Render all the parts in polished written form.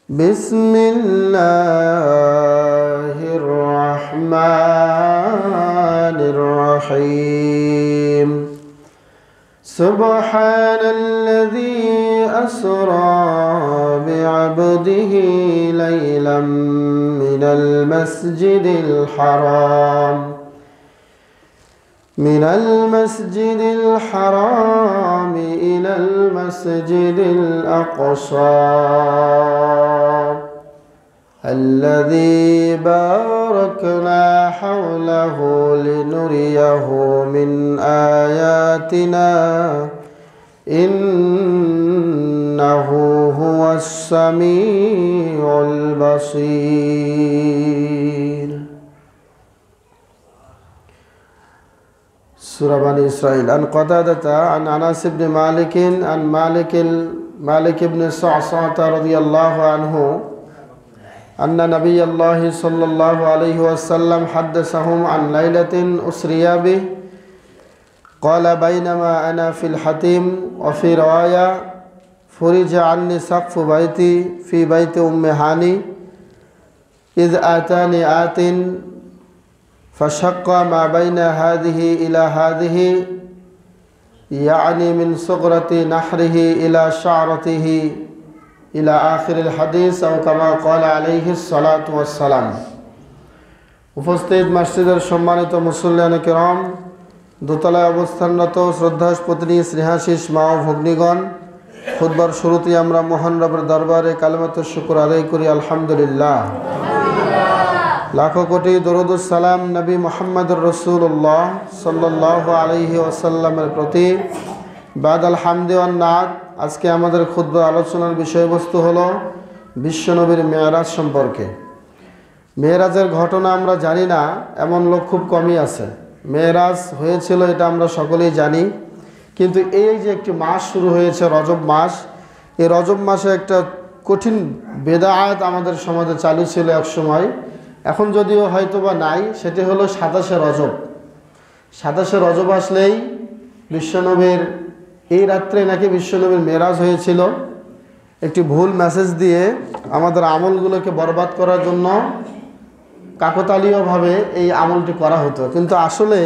بسم الله الرحمن الرحيم سبحان الذي أسرى بعبده ليلا من المسجد الحرام إلى المسجد الأقصى الذي باركنا حوله لنريه من آياتنا إنه هو السميع البصير. سورة بني إسرائيل. عن قتادة عن أنس بن مالك عن مالك بن صعصعة رضي الله عنه أن نبي الله صلى الله عليه وسلم حدثهم عن ليلة أسري به قال بينما أنا في الحتيم وفي رواية فرج عني سقف بيتي في بيت أم هاني إذ آتاني آت فشق ما بين هذه إلى هذه يعني من صغرة نحره إلى شعرته إلى آخر الحديث أو كما قال عليه الصلاة والسلام. উপস্থিত মসজিদের সম্মানিত মুসল্লিয়ানে কিরাম, দোতলায় অবস্থানরত শ্রদ্ধাস্পতিনী স্নেহাশিস মা ও ভগ্নীগণ, খুতবার শুরুতেই আমরা মহান রবের দরবারে কালিমাতুশ শুকর আদায় করি আলহামদুলিল্লাহ। লাখো কোটি দরুদ ও সালাম নবী মুহাম্মদুর রাসূলুল্লাহ সাল্লাল্লাহু আলাইহি ওয়াসাল্লামের প্রতি। বাদাল হামদি ওয়ান নাত। আজকে আমাদের খুতবা আলোচনার বিষয়বস্তু হলো বিশ্বনবীর মেরাজ সম্পর্কে। মেরাজের ঘটনা আমরা জানি না এমন লোক খুব কমই আছে। মেরাজ হয়েছিল এটা আমরা সকলেই জানি, কিন্তু এই যে একটি মাস শুরু হয়েছে রজব মাস, এই রজব মাসে একটা কঠিন বেদায়াত আমাদের সমাজে চালু ছিল এক সময়, এখন যদিও হয়তো বা নাই। সেটি হলো 27শে রজব। 27শে রজব আসলেই বিশ্বনবীর এই রাত্রে নাকি বিশ্বনবীর মেরাজ হয়েছিল। একটি ভুল মেসেজ দিয়ে আমাদের আমলগুলোকে বরবাদ করার জন্য কাকতালীয়ভাবে এই আমলটি করা হতো, কিন্তু আসলে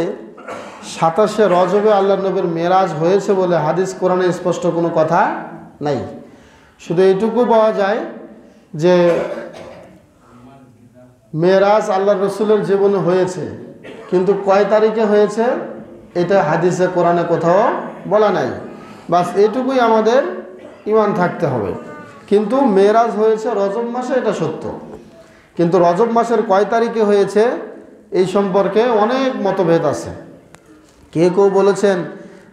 27শে রজবে আল্লাহ নবীর মেরাজ হয়েছে বলে হাদিস কোরআনে স্পষ্ট কোনো কথা নাই। শুধু এইটুকু পাওয়া যায় যে মেরাজ আল্লাহ রসুলের জীবনে হয়েছে, কিন্তু কয় তারিখে হয়েছে এটা হাদিসে কোরআনে কোথাও বলা নাই। বাস এটুকুই আমাদের ঈমান থাকতে হবে। কিন্তু মেরাজ হয়েছে রজব মাসে, এটা সত্য, কিন্তু রজব মাসের কয় তারিখে হয়েছে এই সম্পর্কে অনেক মতভেদ আছে। কেউ বলেছেন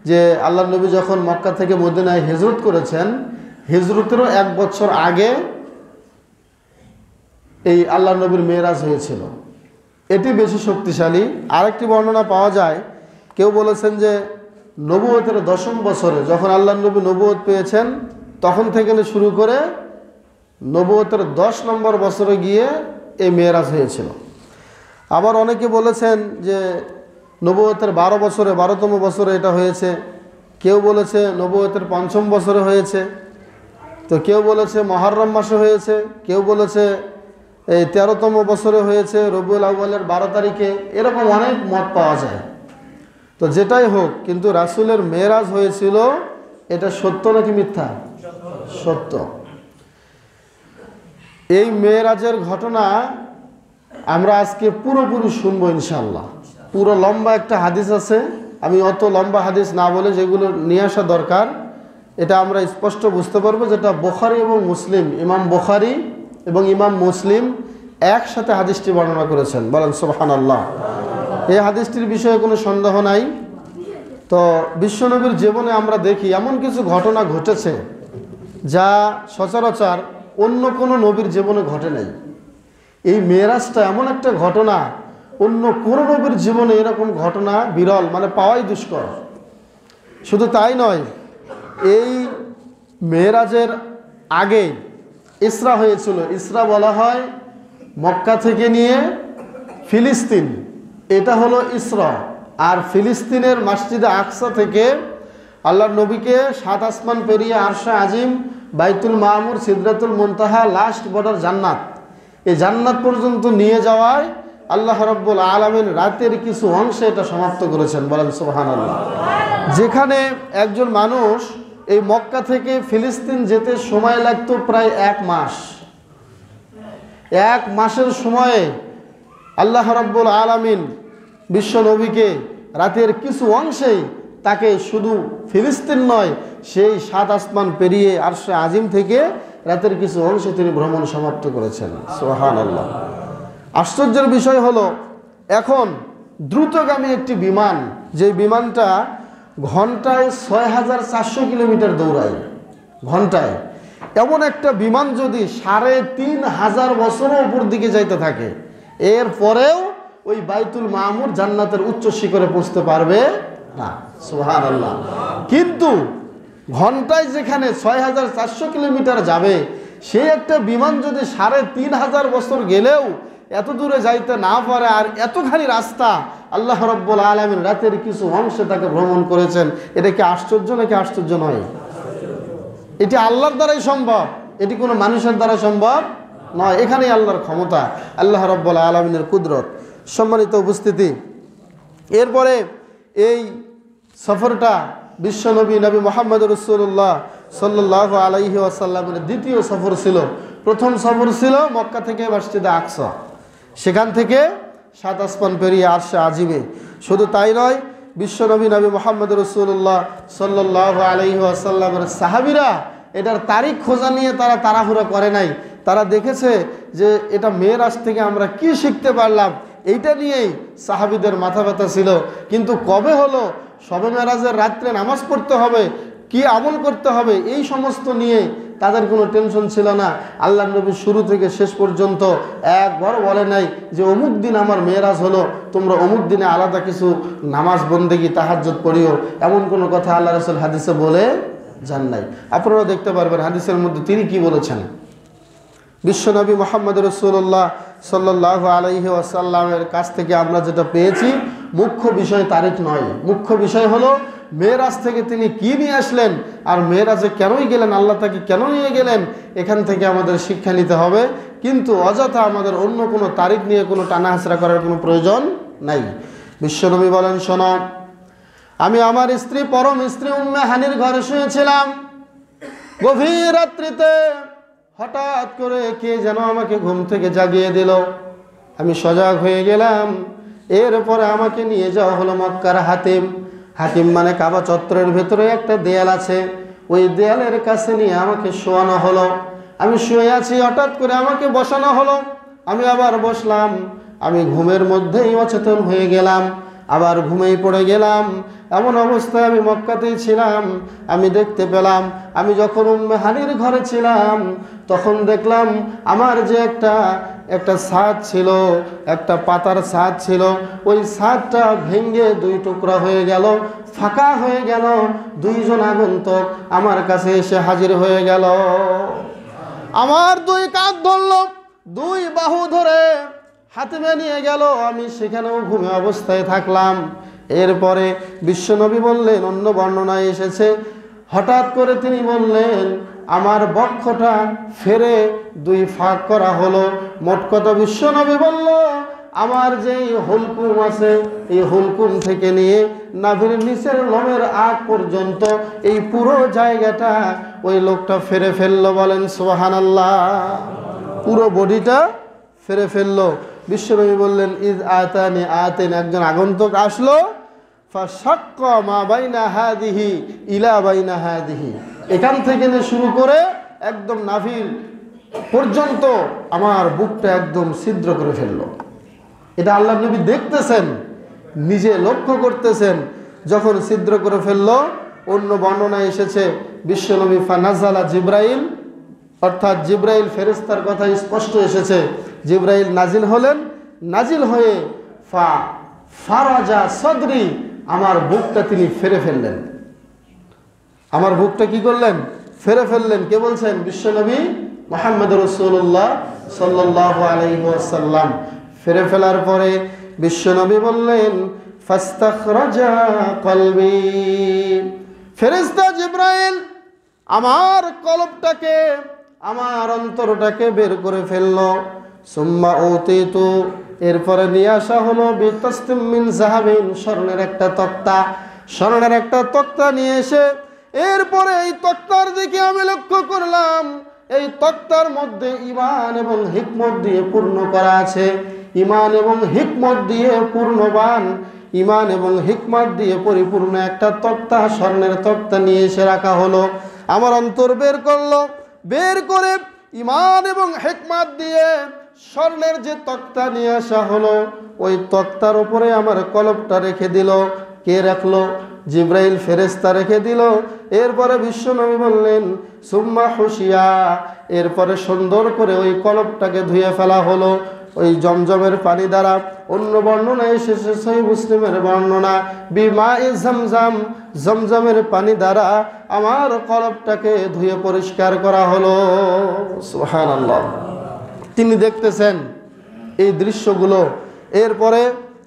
যে আল্লাহ নবী যখন মক্কা থেকে মদিনায় হিজরত করেছেন, হিজরতেরও 1 বছর আগে এই আল্লাহ নবীর মেরাজ হয়েছিল, এটি বেশি শক্তিশালী। আরেকটি বর্ণনা পাওয়া যায়, কেউ বলেছেন যে নবুয়তের 10ম বছরে যখন আল্লাহ নবী নবুয়ত পেয়েছেন তখন থেকে শুরু করে নবুয়তের 10 নম্বর বছরে গিয়ে এই মেরাজ হয়েছিল। আবার অনেকে বলেছেন যে নবুয়তের 12 বছরে 12তম বছরে এটা হয়েছে, কেউ বলেছে নবুয়তের 5ম বছরে হয়েছে, তো কেউ বলেছে মুহররম মাসে হয়েছে, কেউ বলেছে এই 13তম বছরে হয়েছে রবিউল আউয়ালের 12 তারিখে। এরকম অনেক মত পাওয়া যায়। তো যেটাই হোক, কিন্তু রাসূলের মেরাজ হয়েছিল, এটা সত্য নাকি মিথ্যা? সত্য। এই মেরাজের ঘটনা আমরা আজকে পুরোপুরি শুনবো ইনশাআল্লাহ। পুরো লম্বা একটা হাদিস আছে, আমি অত লম্বা হাদিস না বলে যেগুলো নিয়ে আসা দরকার এটা আমরা স্পষ্ট বুঝতে পারবো, যেটা বুখারী এবং মুসলিম, ইমাম বুখারী এবং ইমাম মুসলিম একসাথে হাদিসটি বর্ণনা করেছেন। বলেন সুবহানাল্লাহ। এই হাদিসটির বিষয়ে কোনো সন্দেহ নাই। তো বিশ্বনবীর জীবনে আমরা দেখি এমন কিছু ঘটনা ঘটেছে যা সচরাচর অন্য কোনো নবীর জীবনে ঘটে নাই। এই মেরাজটা এমন একটা ঘটনা, অন্য কোনো নবীর জীবনে এরকম ঘটনা বিরল, মানে পাওয়াই দুষ্কর। শুধু তাই নয়, এই মেরাজের আগে ইসরা হয়েছিল। ইসরা বলা হয় মক্কা থেকে নিয়ে ফিলিস্তিন, এটা হলো ইসরা। আর ফিলিস্তিনের মসজিদে আকসা থেকে আল্লাহর নবীকে 7 আসমান পেরিয়ে আরশে আজিম, বাইতুল মামুর, সিদরাতুল মুনতাহা, লাস্ট বর্ডার জান্নাত, এই জান্নাত পর্যন্ত নিয়ে যাওয়ায় আল্লাহ রাব্বুল আলামিন রাতের কিছু অংশে এটা সমাপ্ত করেছেন। বলেন সুবহানাল্লাহ। যেখানে একজন মানুষ এই মক্কা থেকে ফিলিস্তিন যেতে সময় লাগতো প্রায় 1 মাস, 1 মাসের সময়ে আল্লাহ রাব্বুল আলামিন বিশ্ব নবীকে রাতের কিছু অংশেই তাকে শুধু ফিলিস্তিন নয়, সেই 7 আসমান পেরিয়ে আরশে আজিম থেকে রাতের কিছু অংশে তিনি ভ্রমণ সমাপ্ত করেছেন। সুবহানাল্লাহ। আশ্চর্যের বিষয় হলো, এখন দ্রুতগামী একটি বিমান, যে বিমানটা ঘন্টায় 6400 কিলোমিটার দৌড়ায়, ঘন্টায়, এমন একটা বিমান যদি 3500 বছরের উপর দিকে যাইতে থাকে, এরপরেও ওই বাইতুল মামুর জান্নাতের উচ্চ শিখরে পৌঁছতে পারবে না। সুবহানাল্লাহ। কিন্তু ঘন্টায় যেখানে 6400 কিলোমিটার যাবে, সেই একটা বিমান যদি 3500 বছর গেলেও এত দূরে যাইতে না পারে, আর এতখানি রাস্তা আল্লাহ রাব্বুল আলামিন রাতের কিছু অংশে তাকে ভ্রমণ করেছেন, এটা কি আশ্চর্য নাকি আশ্চর্য নয়? এটি আল্লাহর দ্বারাই সম্ভব, এটি কোনো মানুষের দ্বারা সম্ভব নয়। এখানেই আল্লাহর ক্ষমতা, আল্লাহ রাব্বুল আলামিনের কুদরত। সম্মানিত উপস্থিতি, এরপরে এই সফরটা বিশ্বনবী নবী মুহাম্মদ রাসূলুল্লাহ সাল্লাল্লাহু আলাইহি ওয়াসাল্লামের দ্বিতীয় সফর ছিল। প্রথম সফর ছিল মক্কা থেকে মসজিদে আকসা, সেখান থেকে 7 আসমান পেরিয়ে আরশে আজিমে। শুধু তাই নয়, বিশ্বনবী নবী মুহাম্মদ রাসূলুল্লাহ সাল্লাল্লাহু আলাইহি ওয়াসাল্লামের সাহাবীরা এটার তারিখ খোঁজা নিয়ে তারা তাড়াহুড়া করে নাই। তারা দেখেছে যে এটা মেরাজ থেকে আমরা কি শিখতে পারলাম, এইটা নিয়েই সাহাবীদের মাথা ব্যথা ছিল। কিন্তু কবে হলো, শবে মেরাজের রাত্রে নামাজ পড়তে হবে, কি আমল করতে হবে, এই সমস্ত নিয়ে তাদের কোনো টেনশন ছিল না। আল্লাহ নবী শুরু থেকে শেষ পর্যন্ত একবার বলে নাই যে অমুক দিন আমার মেরাজ হলো, তোমরা অমুক দিনে আলাদা কিছু নামাজ বন্দেগী তাহাজ্জুদ পড়িও, এমন কোনো কথা আল্লাহ রাসূল হাদিসে বলে যান নাই। আপনারা দেখতে পারবেন হাদিসের মধ্যে তিনি কি বলেছেন। বিশ্বনবী মুহাম্মদ রাসূলুল্লাহ সাল্লাল্লাহু আলাইহি ওয়াসাল্লামের কাছ থেকে আমরা যেটা পেয়েছি, মুখ্য বিষয় তারিখ নয়, মুখ্য বিষয় হলো মেরাজ থেকে তিনি কি নিয়ে আসলেন, আর মেরাজে কেনই গেলেন, আল্লাহ তাকে কেন নিয়ে গেলেন, এখান থেকে আমাদের শিক্ষা নিতে হবে। কিন্তু অযথা আমাদের অন্য কোনো তারিখ নিয়ে কোনো টানাহাসরা করার কোনো প্রয়োজন নাই। বিশ্বনবী বলেন, শোনো, আমি আমার স্ত্রী, পরম স্ত্রী উম্মে হানির ঘরে শুয়েছিলাম। গভীর রাত্রিতে হঠাৎ করে কে যেন আমাকে ঘুম থেকে জাগিয়ে দিল। আমি সজাগ হয়ে গেলাম। এরপরে আমাকে নিয়ে যাওয়া হলো মক্কার হাতিম। হাতিম মানে কাবা চত্বরের ভেতরে একটা দেয়াল আছে, ওই দেয়ালের কাছে নিয়ে আমাকে শোয়ানো হলো। আমি শুয়ে আছি, হঠাৎ করে আমাকে বসানো হলো। আমি আবার বসলাম। আমি ঘুমের মধ্যেই অচেতন হয়ে গেলাম, আবার ঘুমেই পড়ে গেলাম। এমন অবস্থায় আমি মক্কাতেই ছিলাম। আমি দেখতে পেলাম, আমি যখন উম্মে হানির ঘরে ছিলাম, তখন দেখলাম আমার যে একটা ছাদ ছিল, একটা পাতার ছাদ ছিল, ওই ছাদটা ভেঙে 2 টুকরা হয়ে গেল, ফাঁকা হয়ে গেল। 2 জন আগন্তুক আমার কাছে এসে হাজির হয়ে গেল। আমার 2 কাঁধ ধরল, 2 বাহু ধরে হাতিমে নিয়ে গেল। আমি সেখানেও ঘুমে অবস্থায় থাকলাম। এরপরে বিশ্বনবী বললেন, অন্য বর্ণনায় এসেছে, হঠাৎ করে তিনি বললেন, আমার বক্ষটা ফেরে 2 ভাগ করা হলো। মোট কথা বিশ্বনবী বলল, আমার যেই হুলকুম আছে, এই হুলকুম থেকে নিয়ে নাভির নিচের লোমের আগ পর্যন্ত এই পুরো জায়গাটা ওই লোকটা ফেরে ফেললো। বলেন সুবহানাল্লাহ। পুরো বডিটা ফেরে ফেললো। বিশ্বনবী বললেন, ইজ আতানি আতেন, একজন আগন্তুক আসলো, ফাশাক্কা মা বাইনা হাদিহি ইলা বাইনা হাদিহি, এখান থেকে শুরু করে একদম নাভির পর্যন্ত আমার বুকটা একদম ছিদ্র করে ফেললো। এটা আল্লাহ নবী দেখতেছেন, নিজে লক্ষ্য করতেছেন। যখন ছিদ্র করে ফেললো, অন্য বর্ণনায় এসেছে বিশ্বনবী ফানাজালা জিব্রাইল, অর্থাৎ জিব্রাইল ফেরেশতার কথা স্পষ্ট এসেছে। জিব্রাইল নাজিল হলেন, নাজিল হয়ে ফারাজা সদরি, আমার বুকটা তিনি ফেরে ফেললেন। আমার বুকটা কি করলেন? ফেরে ফেললেন। কে বলছেন? বিশ্বনবী মুহাম্মদ রাসূলুল্লাহ সাল্লাল্লাহু আলাইহি ওয়াসাল্লাম। ফেরে ফেলার পরে বিশ্বনবী বললেন, ফাস্তাখরাজা কলবি ফেরেশতা জিবরাইল আমার কলবটাকে, আমার অন্তরটাকে বের করে ফেললো। সুম্মা উতিতু, এরপরে নিয়ে আসা হলো বিতাসতিম মিন যাহাবিন, স্বর্ণের একটা তক্তা, স্বর্ণের একটা তক্তা নিয়ে এসে এরপরে এই তক্তার দিকে আমি লক্ষ্য করলাম এই তক্তার মধ্যে ঈমান এবং হিকমত দিয়ে পূর্ণ করা আছে। ঈমান এবং হিকমত দিয়ে পূর্ণবান, ঈমান এবং হিকমত দিয়ে পরিপূর্ণ একটা তক্তা, স্বর্ণের তক্তা নিয়ে এসে রাখা হলো। আমার অন্তর বের করলো, বের করে ঈমান এবং হিকমত দিয়ে স্বর্ণের যে তক্তা নিয়ে আসা হলো ওই তক্তার উপরে আমার কলবটা রেখে দিল। কে রাখলো? জিবরাইল ফেরেশতা রেখে দিল। এরপরে বিশ্বনবী বললেন সুম্মা হুশিয়া, এরপরে সুন্দর করে ওই কলবটাকে ধুয়ে ফেলা হলো ওই জমজমের পানি দ্বারা। অন্য বর্ণনা এসেছে সহিহ মুসলিমের বর্ণনা, বিমায়ে জমজম, জমজমের পানি দ্বারা আমার কলবটাকে ধুয়ে পরিষ্কার করা হলো। সুবহানাল্লাহ। তিনি দেখতেছেন এই দৃশ্যগুলো। এরপরে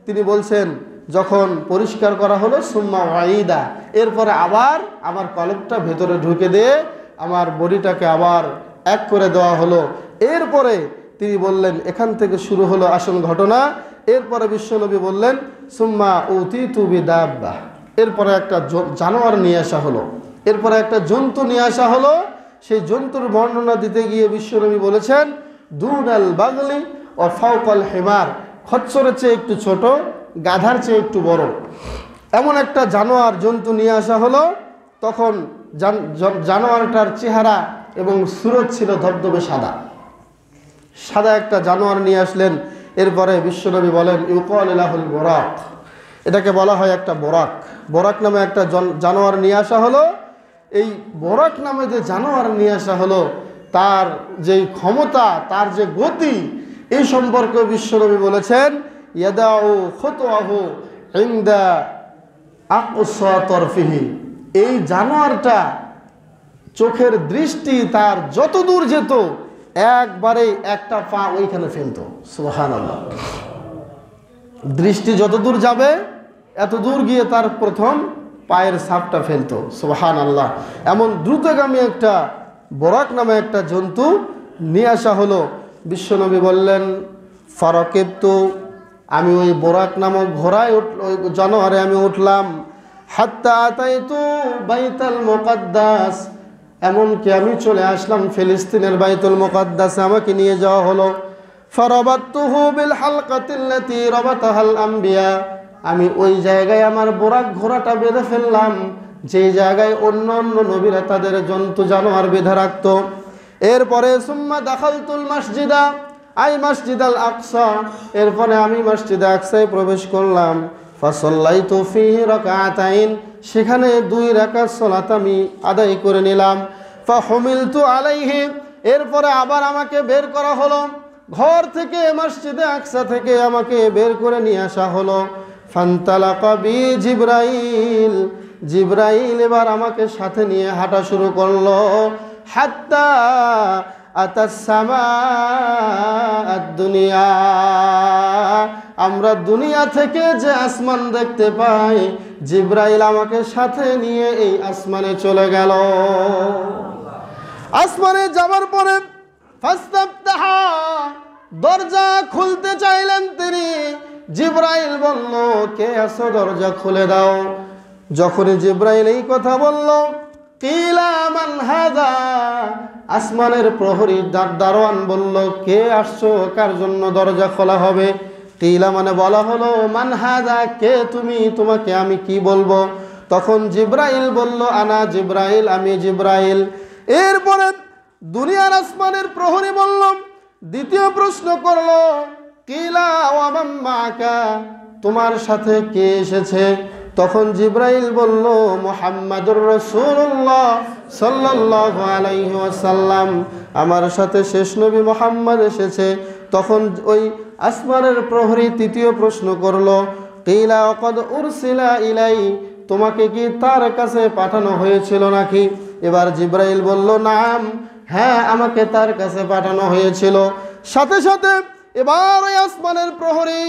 তিনি বলছেন যখন পরিষ্কার করা হলো সুম্মা ওয়াইদা, এরপরে আবার আমার কলবটা ভেতরে ঢুকে দিয়ে আমার বডিটাকে আবার এক করে দেওয়া হলো। এরপরে তিনি বললেন এখান থেকে শুরু হলো আসল ঘটনা। এরপরে বিশ্বনবী বললেন সুম্মা উতিতু বিদাব্বা, এরপরে একটা জানোয়ার নিয়ে আসা হলো, এরপরে একটা জন্তু নিয়ে আসা হলো। সেই জন্তুর বর্ণনা দিতে গিয়ে বিশ্বনবী বলেছেন দুনাল বাগলি ও ফাওকাল হিমার, খচ্চরের চেয়ে একটু ছোট, গাধার চেয়ে একটু বড়, এমন একটা জানোয়ার জন্তু নিয়ে আসা হলো। তখন জানোয়ারটার চেহারা এবং সুরত ছিল ধবধবে সাদা, সাদা একটা জানোয়ার নিয়ে আসলেন। এরপরে বিশ্বনবী বলেন ইউকাল লাহুল বরাক, এটাকে বলা হয় একটা বরাক। বরাক নামে একটা জানোয়ার নিয়ে আসা হলো। এই বরাক নামে যে জানোয়ার নিয়ে আসা হলো তার যে ক্ষমতা, তার যে গতি, এই সম্পর্কে বিশ্বনবী বলেছেন ইয়াদাউ খুতওয়াহু ইনদা আকসা তরফিহি, এই জানোয়ারটা চোখের দৃষ্টি তার যত দূর যেত একবারে একটা পা ওইখানে ফেলতো। সুবহানাল্লাহ। দৃষ্টি যত দূর যাবে এত দূর গিয়ে তার প্রথম পায়ের ছাপটা ফেলতো। সুবহানাল্লাহ। এমন দ্রুতগামী একটা বরাক নামে একটা জন্তু নিয়ে আসা হলো। বিশ্বনবী বললেন ফারাকিবতু, আমি ওই বরাক নামক ঘোড়ায় ওই জানোয়ারে আমি উঠলাম। হাত্তা আতাইতু বাইতুল মুকাদ্দাস, এমনকি আমি চলে আসলাম ফিলিস্তিনের বাইতুল মুকাদ্দাসে, আমাকে নিয়ে যাওয়া হলো। ফারাবাতুহু বিল হালকাতিল্লাতী রাবাতাহাল আম্বিয়া, আমি ওই জায়গায় আমার বরাক ঘোড়াটা বেঁধে ফেললাম যে জায়গায় অন্য অন্য নবীরা তাদের জন্তু জানোয়ার বেঁধে রাখত। এরপরে সুম্মা দাখালতুল মসজিদা আই মসজিদ আল আকসা, এরপরে আমি মসজিদে আকসায় প্রবেশ করলাম। ফাসাল্লাইতু ফীহি রাকাতাইন, সেখানে 2 রাকাত সালাত আমি আদায় করে নিলাম। ফাহুমিলতু আলাইহি, এরপরে আবার আমাকে বের করা হলো ঘর থেকে, মসজিদে আকসা থেকে আমাকে বের করে নিয়ে আসা হলো। ফান্তালাকা বি জিবরাইল, জিবরাইল এবার আমাকে সাথে নিয়ে হাঁটা শুরু করলো। হাত্তা আতাস সামাআদ দুনিয়া, আমরা দুনিয়া থেকে যে আসমান দেখতে পাই জিবরাইল আমাকে সাথে নিয়ে এই আসমানে চলে গেল। আসমানে যাবার পরে ফাস্তাফতাহা, দরজা খুলতে চাইলেন তিনি। জিবরাইল বলল কে আছো, দরজা খুলে দাও। যখনই জিবরাইল এই কথা বলল কিলা মান হাযা, আসমানের প্রহরী দারোয়ান বলল কে আসছো, কার জন্য দরজা খোলা হবে। কিলা মানে বলা হলো মান হাযা, কে তুমি, তোমাকে আমি কি বলবো। তখন জিবরাইল বলল আনা জিবরাইল, আমি জিবরাইল। এরপরে দুনিয়ার আসমানের প্রহরী বলল, দ্বিতীয় প্রশ্ন করলো কিলা ওয়া মান মাআকা, তোমার সাথে কে এসেছে। তখন জিবরাইল বলল মুহাম্মাদুর রাসূলুল্লাহ সাল্লাল্লাহু আলাইহি ওয়াসাল্লাম, আমার সাথে শেষ নবী মুহাম্মদ এসেছে। তখন ওই আসমানের প্রহরী তৃতীয় প্রশ্ন করলো কিলা ক্বাদ উরসিলা ইলাই, তোমাকে কি তার কাছে পাঠানো হয়েছিল নাকি। এবার জিবরাইল বলল নাম, হ্যাঁ আমাকে তার কাছে পাঠানো হয়েছিল। সাথে সাথে এবার ওই আসমানের প্রহরী,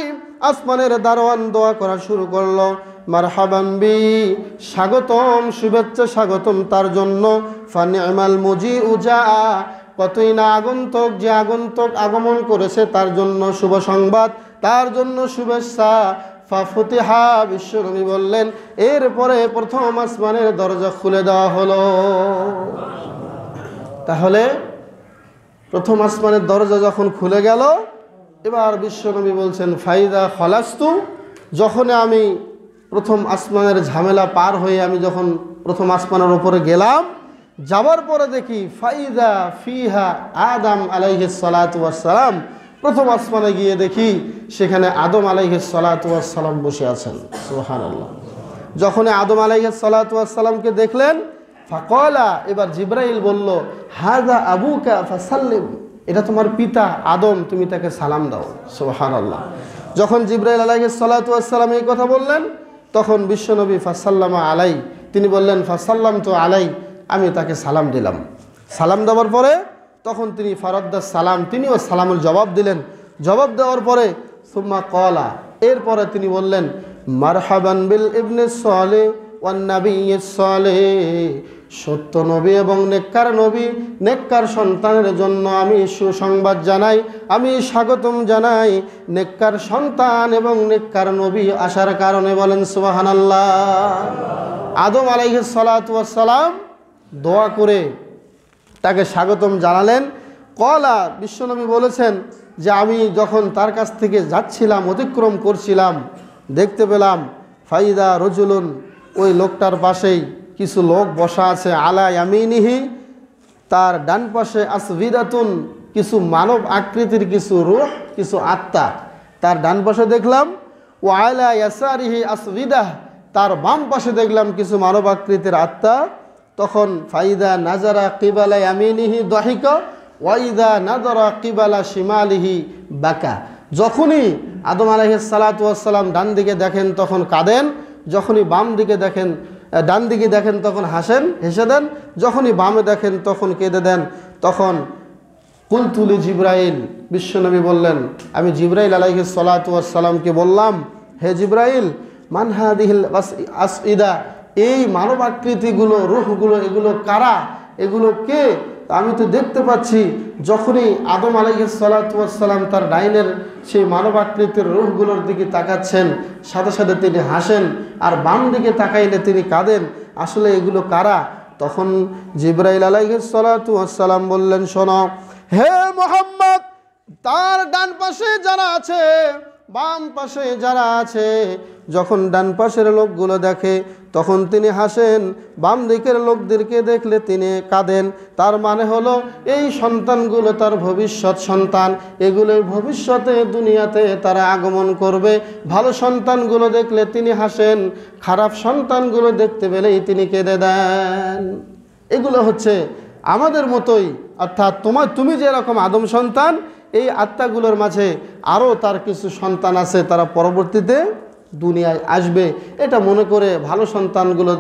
আসমানের দারোয়ান দোয়া করা শুরু করলো মারহাবান বি, স্বাগতম, শুভেচ্ছা স্বাগতম তার জন্য। ফানি'মাল মুজিউ জাআ, কতই না আগন্তুক, যে আগন্তুক আগমন করেছে তার জন্য শুভ সংবাদ, তার জন্য শুভেচ্ছা। ফাফুতিহা, বিশ্বনবী বললেন এরপরে প্রথম আসমানের দরজা খুলে দেওয়া হলো। তাহলে প্রথম আসমানের দরজা যখন খুলে গেল, এবার বিশ্বনবী বলছেন ফাইদা খলাস্তু, যখন আমি প্রথম আসমানের ঝামেলা পার হয়ে আমি যখন প্রথম আসমানের উপরে গেলাম, যাবার পরে দেখি ফাইদা ফিহা আদম আলাইহিস সালাতু ওয়াস সালাম, প্রথম আসমানে গিয়ে দেখি সেখানে আদম আলাইহিস সালাতু ওয়াস সালাম বসে আছেন। সুবহানাল্লাহ। যখন আদম আলাইহিস সালাতু ওয়াস সালামকে দেখলেন, ফাকালা, এবার জিবরাইল বলল হাযা আবুকা ফাসাল্লিম, এটা তোমার পিতা আদম, তুমি তাকে সালাম দাও। সুবহানাল্লাহ। যখন জিবরাইল আলাইহিস সালাতু ওয়াস সালাম এই কথা বললেন, তখন বিশ্বনবী ফাসাল্লামা আলাই, তিনি বললেন ফাসাল্লামতু আলাই, আমি তাকে সালাম দিলাম। সালাম দেওয়ার পরে তখন তিনি ফারাদ্দাস সালাম, তিনিও সালামের জবাব দিলেন। জবাব দেওয়ার পরে সুম্মা ক্বালা, এরপরে তিনি বললেন মারহাবান বিল ইবনে সালেহ ওয়ান নাবিয়্যিস সালেহ, সত্য নবী এবং নেককার নবী, নেককার সন্তানের জন্য আমি সুসংবাদ জানাই, আমি স্বাগতম জানাই নেককার সন্তান এবং নেককার নবী আসার কারণে। বলেন সুবহানাল্লাহ। আদম আলাইহিস সালাতু ওয়াস সালাম দোয়া করে তাকে স্বাগতম জানালেন। কলা, বিশ্বনবী বলেছেন যে আমি যখন তার কাছ থেকে যাচ্ছিলাম, অতিক্রম করছিলাম, দেখতে পেলাম ফাইদা রজুলুন, ওই লোকটার পাশেই কিছু লোক বসা আছে, আলা ইয়ামিনিহি, তার ডান পাশে আসবিদাতুন, কিছু মানব আকৃতির কিছু রূহ, কিছু আত্মা তার ডান পাশে দেখলাম। ও আলা ইয়াসারিহি আসবিদাহ, তার বাম পাশে দেখলাম কিছু মানব আকৃতির আত্মা। তখন ফাইদা নাজারা কিবালা ইয়ামিনিহি দাহিকা ওয়াইদা নাজারা কিবালা শিমালিহি বাকা, যখনই আদম আলাইহিস সালাতু ওয়াস সালাম ডান দিকে দেখেন তখন কাঁদেন, যখনই বাম দিকে দেখেন, ডান দিকে দেখেন তখন হেসে দেন, যখনই বামে দেখেন তখন কেঁদে দেন। তখন কুলতুলি জিব্রাইল, বিশ্বনবী বললেন, আমি জিব্রাইল আলাইহিস সালাতু ওয়াস সালামকে বললাম, হে জিব্রাইল, মান হাদিহিল আসইদা, এই মানব আকৃতিগুলো, রূহগুলো, এগুলো কারা, এগুলো কে? আমি তো দেখতে পাচ্ছি যখনই আদম আলাইহিস সালাতু ওয়াস সালাম তার ডাইনের সেই মানব আকৃতির রূহগুলোর দিকে তাকাচ্ছেন, সাথে সাথে তিনি হাসেন, আর বাম দিকে তাকাইলে তিনি কাঁদেন, আসলে এগুলো কারা? তখন জিবরাইল আলাইহিস সালাতু ওয়াস সালাম বললেন, শোনো হে মুহাম্মদ, তার ডান পাশে যারা আছে, বাম পাশে যারা আছে, যখন ডান পাশের লোকগুলো দেখে তখন তিনি হাসেন, বাম দিকের লোকদেরকে দেখলে তিনি কাঁদেন। তার মানে হলো এই সন্তানগুলো তার ভবিষ্যৎ সন্তান, এগুলোর ভবিষ্যতে দুনিয়াতে তারা আগমন করবে। ভালো সন্তানগুলো দেখলে তিনি হাসেন, খারাপ সন্তানগুলো দেখতে পেলেই তিনি কেঁদে দেন। এগুলো হচ্ছে আমাদের মতোই, অর্থাৎ তুমি যেরকম আদম সন্তান, এই আত্মাগুলোর মাঝে আরও তার কিছু সন্তান আছে, তারা পরবর্তীতে দুনিয়ায় আসবে। এটা মনে করে ভালো সন্তানগুলো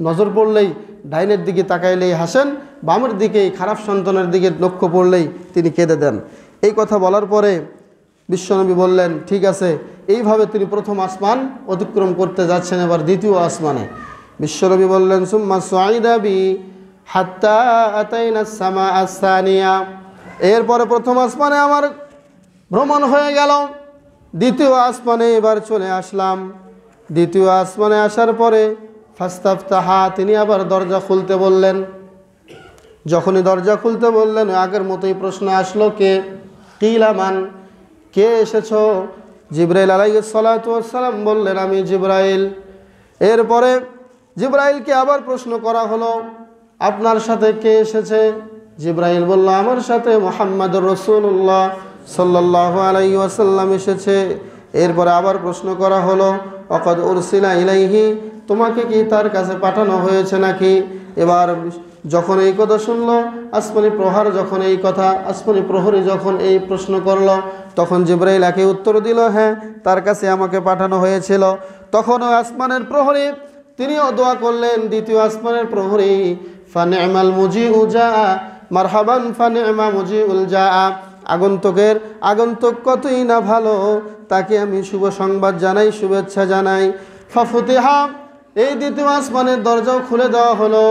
নজর পড়লেই, ডাইনের দিকে তাকাইলেই হাসেন, বামের দিকে খারাপ সন্তানের দিকে লক্ষ্য পড়লেই তিনি কেঁদে দেন। এই কথা বলার পরে বিশ্বনবী বললেন, ঠিক আছে। এইভাবে তিনি প্রথম আসমান অতিক্রম করতে যাচ্ছেন। এবার দ্বিতীয় আসমানে বিশ্বনবী বললেন, সুম্মা সুআইদা বি হাত্তা আতাইনা সামা আস-সানিয়া, এরপরে প্রথম আসমানে আমার ভ্রমণ হয়ে গেল, দ্বিতীয় আসমানে এবার চলে আসলাম। দ্বিতীয় আসমানে আসার পরে ফাস্তাফতাহা, তিনি আবার দরজা খুলতে বললেন। যখনই দরজা খুলতে বললেন, আগের মতোই প্রশ্ন আসলো, কে? কিলা মান, কে এসেছো? জিবরাইল আলাইহিস সালাতু ওয়াস সালাম বললেন, আমি জিবরাইল। এরপরে জিবরাইলকে আবার প্রশ্ন করা হলো, আপনার সাথে কে এসেছে? জিবরাইল বলল, আমার সাথে মুহাম্মদুর রাসূলুল্লাহ সাল্লাল্লাহু আলাইহি ওয়াসাল্লাম এসেছে। এরপরে আবার প্রশ্ন করা হলো, ওয়াকাদ উরসিলা ইলাইহি, তোমাকে কি তার কাছে পাঠানো হয়েছে নাকি? এবার যখন এই কথা শুনলো, আসমানি প্রহরী যখন এই প্রশ্ন করলো, তখন জিবরাইল একে উত্তর দিল, হ্যাঁ, তার কাছে আমাকে পাঠানো হয়েছিল। তখন আসমানের প্রহরী তিনিও দোয়া করলেন, দ্বিতীয় আসমানের প্রহরী, ফানি'মাল মুজিউ জাআ, মারহাবান ফানি'মা মুজিউল জাআ, আগন্তুক কতই না ভালো, তাকে আমি শুভ সংবাদ জানাই, শুভেচ্ছা জানাই। ফাফুতিহা, এই দ্বিতীয় আসমানের দরজাও খুলে দেওয়া হলো।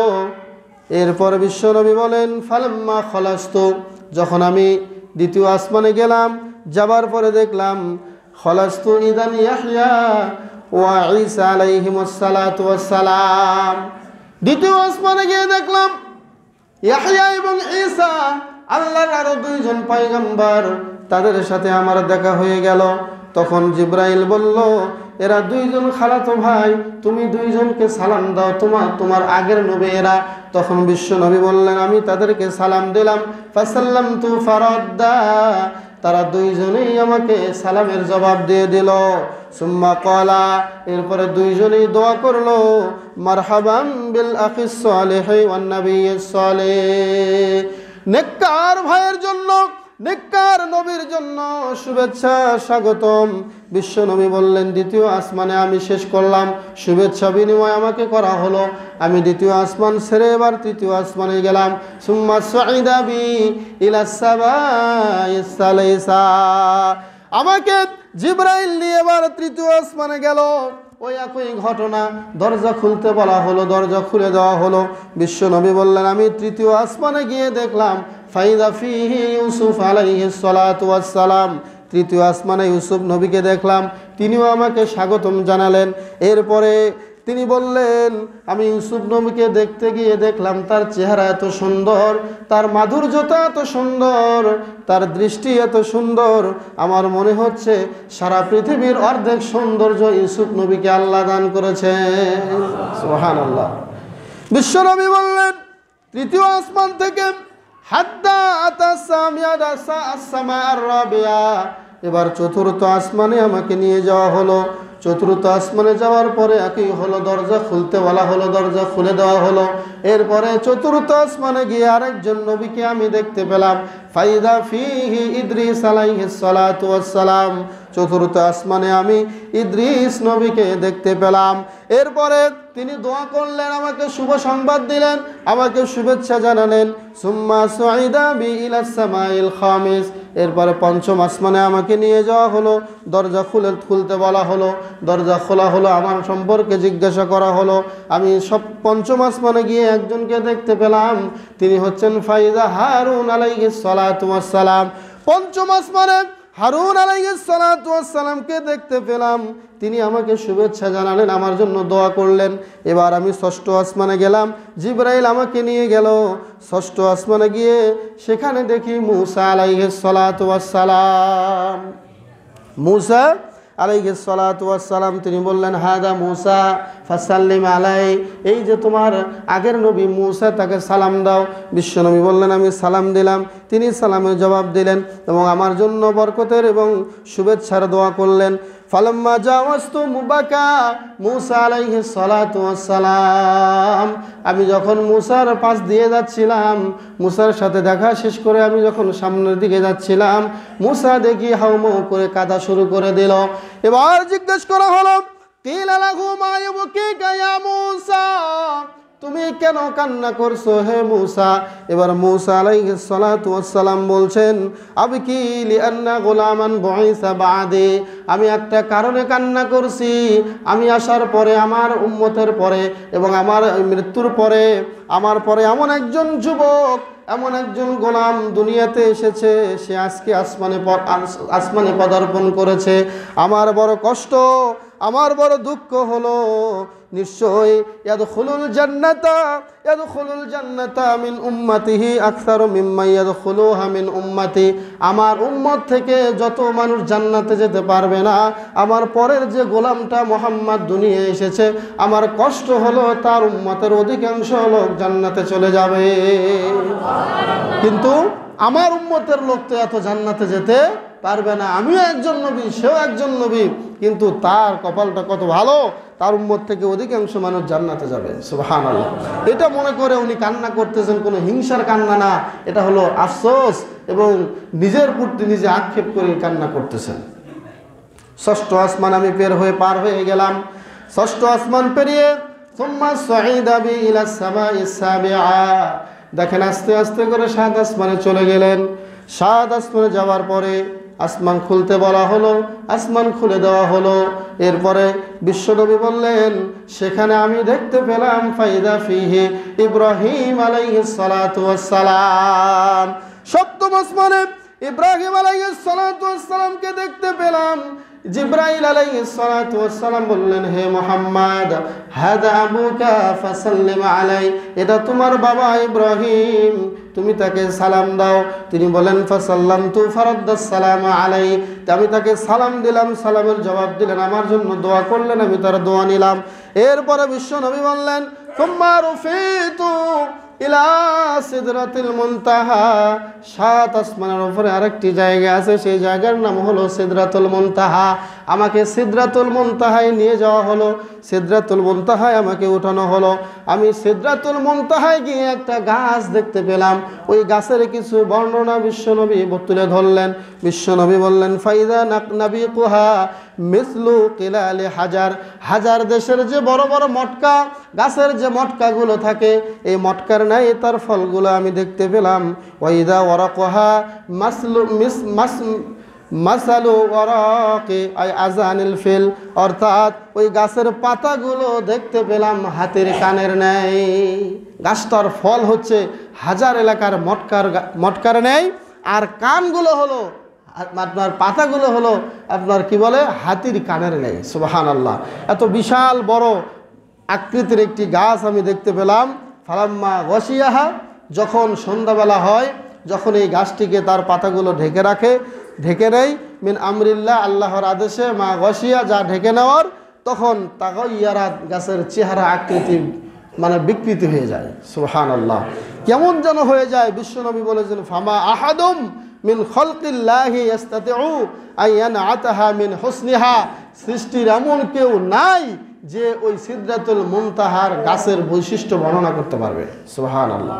এরপর বিশ্বনবী বলেন ফালাম্মা খলাস্তু, যখন আমি দ্বিতীয় আসমানে গেলাম, যাবার পরে দেখলাম খলাস্তু ইদান ইয়াহইয়া ওয়া ঈসা আলাইহিমুস সালাতু ওয়াস সালাম। দ্বিতীয় আসমানে গিয়ে দেখলাম ইয়াহইয়া এবং ঈসা, আল্লাহর আরো দুইজন পয়গম্বর, তাদের সাথে আমার দেখা হয়ে গেল। তখন জিবরাইল বলল, এরা দুইজন খালাতো ভাই, তুমি দুইজনকে সালাম দাও, তোমার আগের নবী এরা। তখন বিশ্ব নবী বললেন, আমি তাদেরকে সালাম দিলাম। ফাসাল্লামতু ফারাদ্দা, তারা দুইজনেই আমাকে সালামের জবাব দিয়ে দিল। সুম্মা ক্বালা, এরপরে দুইজনেই দোয়া করলো, মারহাবান বিল আখিস সালিহ ওয়ান নাবিয়্যিস সালিহ, নেককার ভাইয়ের জন্য, নেককার নবীর জন্য শুভেচ্ছা স্বাগতম। বিশ্ব নবী বললেন, দ্বিতীয় আসমানে আমি শেষ করলাম, শুভেচ্ছা বিনিময় আমাকে করা হলো। আমি দ্বিতীয় আসমান ছেড়ে এবার তৃতীয় আসমানে গেলাম। সুম্মা সুইদা বি ইলাস সামাইস সালিসা, আমাকে জিবরাইল নিয়ে এবার তৃতীয় আসমানে গেল। ওই একই ঘটনা, দরজা খুলতে বলা হলো, দরজা খুলে দেওয়া হলো। বিশ্ব নবী বললেন, আমি তৃতীয় আসমানে গিয়ে দেখলাম ফাইদা ফিহি ইউসুফ আলাইহিস সালাতু ওয়াস সালাম, তৃতীয় আসমানে ইউসুফ নবীকে দেখলাম, তিনিও আমাকে স্বাগতম জানালেন। এরপরে তিনি বললেন, আমি ইউসুফ নবীকে দেখতে গিয়ে দেখলাম তার চেহারা এত সুন্দর, তার মাধুর্যতা এত সুন্দর, তার দৃষ্টি এত সুন্দর, আমার মনে হচ্ছে সারা পৃথিবীর অর্ধেক সৌন্দর্য ইউসুফ নবীকে আল্লাহ দান করেছেন। সুবহানাল্লাহ। বিশ্বনবী বললেন, তৃতীয় আসমান থেকে হাত্তা আতা সামিয়াদা আসসামা আর-রাবিয়া, এবার চতুর্থ আসমানে আমাকে নিয়ে যাওয়া হলো। চতুর্থ আসমানে যাওয়ার পরে একই হলো, দরজা খুলতে বলা হলো, দরজা খুলে দেওয়া হলো। এরপরে চতুর্থ আসমানে গিয়ে আরেকজন নবীকে আমি দেখতে পেলাম, ফাইদা ফিহি ইদ্রিস আলাইহিস সালাতু ওয়াস সালাম, চতুর্থ আসমানে আমি ইদ্রিস নবীকে দেখতে পেলাম। এরপরে তিনি দোয়া করলেন, আমাকে শুভ সংবাদ দিলেন, আমাকে শুভেচ্ছা জানালেন। সুম্মা সুইদা বি ইলাস সামাইল খামিস, এরপরে পঞ্চম আসমানে আমাকে নিয়ে যাওয়া হলো, দরজা খুলতে বলা হলো, দরজা খোলা হলো, আমার সম্পর্কে জিজ্ঞাসা করা হলো। আমি পঞ্চম আসমানে গিয়ে একজনকে দেখতে পেলাম, তিনি হচ্ছেন ফাইদা হারুন আলাইহিস সালাতু ওয়াস সালাম। পঞ্চম আসমানে হারুন আলাইহিস সালাতু ওয়াস সালামকে দেখতে পেলাম, তিনি আমাকে শুভেচ্ছা জানালেন, আমার জন্য দোয়া করলেন। এবার আমি ষষ্ঠ আসমানে গেলাম, জিবরাইল আমাকে নিয়ে গেল। ষষ্ঠ আসমানে গিয়ে সেখানে দেখি মূসা আলাইহিস সালাতু ওয়াস সালাম। মূসা আলাইহিস সালাতু ওয়াস সালাম, তিনি বললেন, হাদা মূসা ফাসাল্লিম আলাই, এই যে তোমার আগের নবী মূসা, তাকে সালাম দাও। বিশ্বনবী বললেন, আমি সালাম দিলাম। তিনি সালামের জবাব দিলেন এবং আমার জন্য বরকতের এবং শুভেচ্ছার দোয়া করলেন। ফালাম্মা জাওয়াজতু মুবাকা মূসা আলাইহিস সালাতু ওয়াস সালাম, আমি যখন মূসার পাশ দিয়ে যাচ্ছিলাম, মূসার সাথে দেখা শেষ করে আমি যখন সামনের দিকে যাচ্ছিলাম, মূসা দেখি হাউমাউ করে কাঁদা শুরু করে দিল। এবার জিজ্ঞেস করা হলো, কিলা লাহু মা ইয়াবকিকা ইয়া মূসা, তুমি কেন কান্না করছো হে মূসা? এবার মূসা আলাইহিস সালাতু ওয়াস সালাম বলছেন, আবকি লিআন্না গুলামান বুইসা বাদে, আমি একটা কারণে কান্না করছি, আমি আসার পরে, আমার উম্মতের পরে এবং আমার মৃত্যুর পরে, আমার পরে এমন একজন যুবক, এমন একজন গোলাম দুনিয়াতে এসেছে, সে আজকে আসমানে পদার্পণ করেছে। আমার বড় কষ্ট, আমার বড় দুঃখ হলো। নিশ্চয়ই ইয়াদখুলুল জান্নাতা মিন উম্মতিহি আকসারু মিম্মা ইয়াদখুলুহা মিন উম্মতি, আমার উম্মত থেকে যত মানুষ জান্নাতে যেতে পারবে না, আমার পরের যে গোলামটা মুহাম্মদ দুনিয়ায় এসেছে, আমার কষ্ট হলো তার উম্মতের অধিকাংশ লোক জান্নাতে চলে যাবে, কিন্তু আমার উম্মতের লোক তো এত জান্নাতে যেতে পারবে না। আমিও একজন নবী, সেও একজন নবী, কিন্তু তার কপালটা কত ভালো, তার উম্মত থেকে অধিকাংশ মানুষ জান্নাতে যাবে। সুবহানাল্লাহ। এটা মনে করে উনি কান্না করতেছেন, কোনো হিংসার কান্না না, এটা হলো আফসোস এবং নিজের প্রতি নিজে আক্ষেপ করে কান্না করতেছেন। ষষ্ঠ আসমান আমি পার হয়ে গেলাম। ষষ্ঠ আসমান পেরিয়ে সুম্মা সুইদা বি ইলাস সামাইস সাবিআ, দেখেন আস্তে আস্তে করে 7 আসমানে চলে গেলেন। 7 আসমানে যাওয়ার পরে আসমান খুলতে বলা হলো, আসমান খুলে দেওয়া হলো। এরপরে বিশ্বনবী বললেন, সেখানে আমি দেখতে পেলাম ফাইদা ফিহি ইব্রাহিম আলাইহিস সালাতু ওয়াস সালাম। সপ্তম আসমানে ইব্রাহিম আলাইহিস সালাতু ওয়াস সালামকে দেখতে পেলাম। জিবরাইল আলাইহিস সালাতু ওয়াস সালাম বললেন, হে মুহাম্মদ, হাদা আবুকা ফাসাল্লিম আলাই, এটা তোমার বাবা ইব্রাহিম, তুমি তাকে সালাম দাও। তিনি বলেন, ফাসাল্লামতু ফারাদ্দাস সালাম আলাই, আমি তাকে সালাম দিলাম, সালামের জবাব দিলেন, আমার জন্য দোয়া করলেন, আমি তার দোয়া নিলাম। এরপরে বিশ্ব নবী বললেন, সুম্মা রুফিতু ইলা সিদরাতিল মুনতাহা, সাত আসমানের উপরে আরেকটি জায়গা আছে, সেই জায়গার নাম হলো সিদরাতুল মুনতাহা। আমাকে সিদরাতুল মুনতাহায় নিয়ে যাওয়া হলো, সিদরাতুল মুনতাহায় আমাকে উঠানো হলো। আমি সিদরাতুল মুনতাহায় গিয়ে একটা গাছ দেখতে পেলাম। ওই গাছের কিছু বর্ণনা বিশ্বনবী তুলে ধরলেন। বিশ্বনবী বললেন, ফাইদা নাবিকুহা মিসলু কিলালি হাজার, হাজার দেশের যে বড় বড় মটকা, গাছের যে মটকাগুলো থাকে, এই মটকার নাই তার ফলগুলো আমি দেখতে পেলাম। ওয়াইদা ওয়ারাকুহা মাসালু ওয়ারাকি আই আজানিল ফিল, অর্থাৎ ওই গাছের পাতাগুলো দেখতে পেলাম হাতির কানের ন্যায়। গাছটার ফল হচ্ছে হাজার এলাকার মটকার ন্যায়, আর কানগুলো হলো, আপনার পাতাগুলো হলো আপনার কি বলে, হাতির কানের নেই। সুবহানাল্লাহ, এত বিশাল বড় আকৃতির একটি গাছ আমি দেখতে পেলাম। ফালাম্মা গশিয়াহা, যখন সন্ধ্যাবেলা হয়, যখন এই গাছটিকে তার পাতাগুলো ঢেকে নেয়, মিন আমরিল্লাহ, আল্লাহর আদেশে, মা গশিয়া, যা ঢেকে নেওয়ার, তখন তাগাইয়ারাত, গাছের চেহারা আকৃতি মানে বিকৃতি হয়ে যায়। সুবহানাল্লাহ, কেমন যেন হয়ে যায়। বিশ্বনবী বলেছেন, ফামা আহাদুম মিন খলকিল্লাহি ইস্তাতিউ আইয়ানআতাহা মিন হুসনিহা, সৃষ্টির এমন কেউ নাই যে ওই সিদরাতুল মুনতাহার গাছের বৈশিষ্ট্য বর্ণনা করতে পারবে। সুবহানাল্লাহ,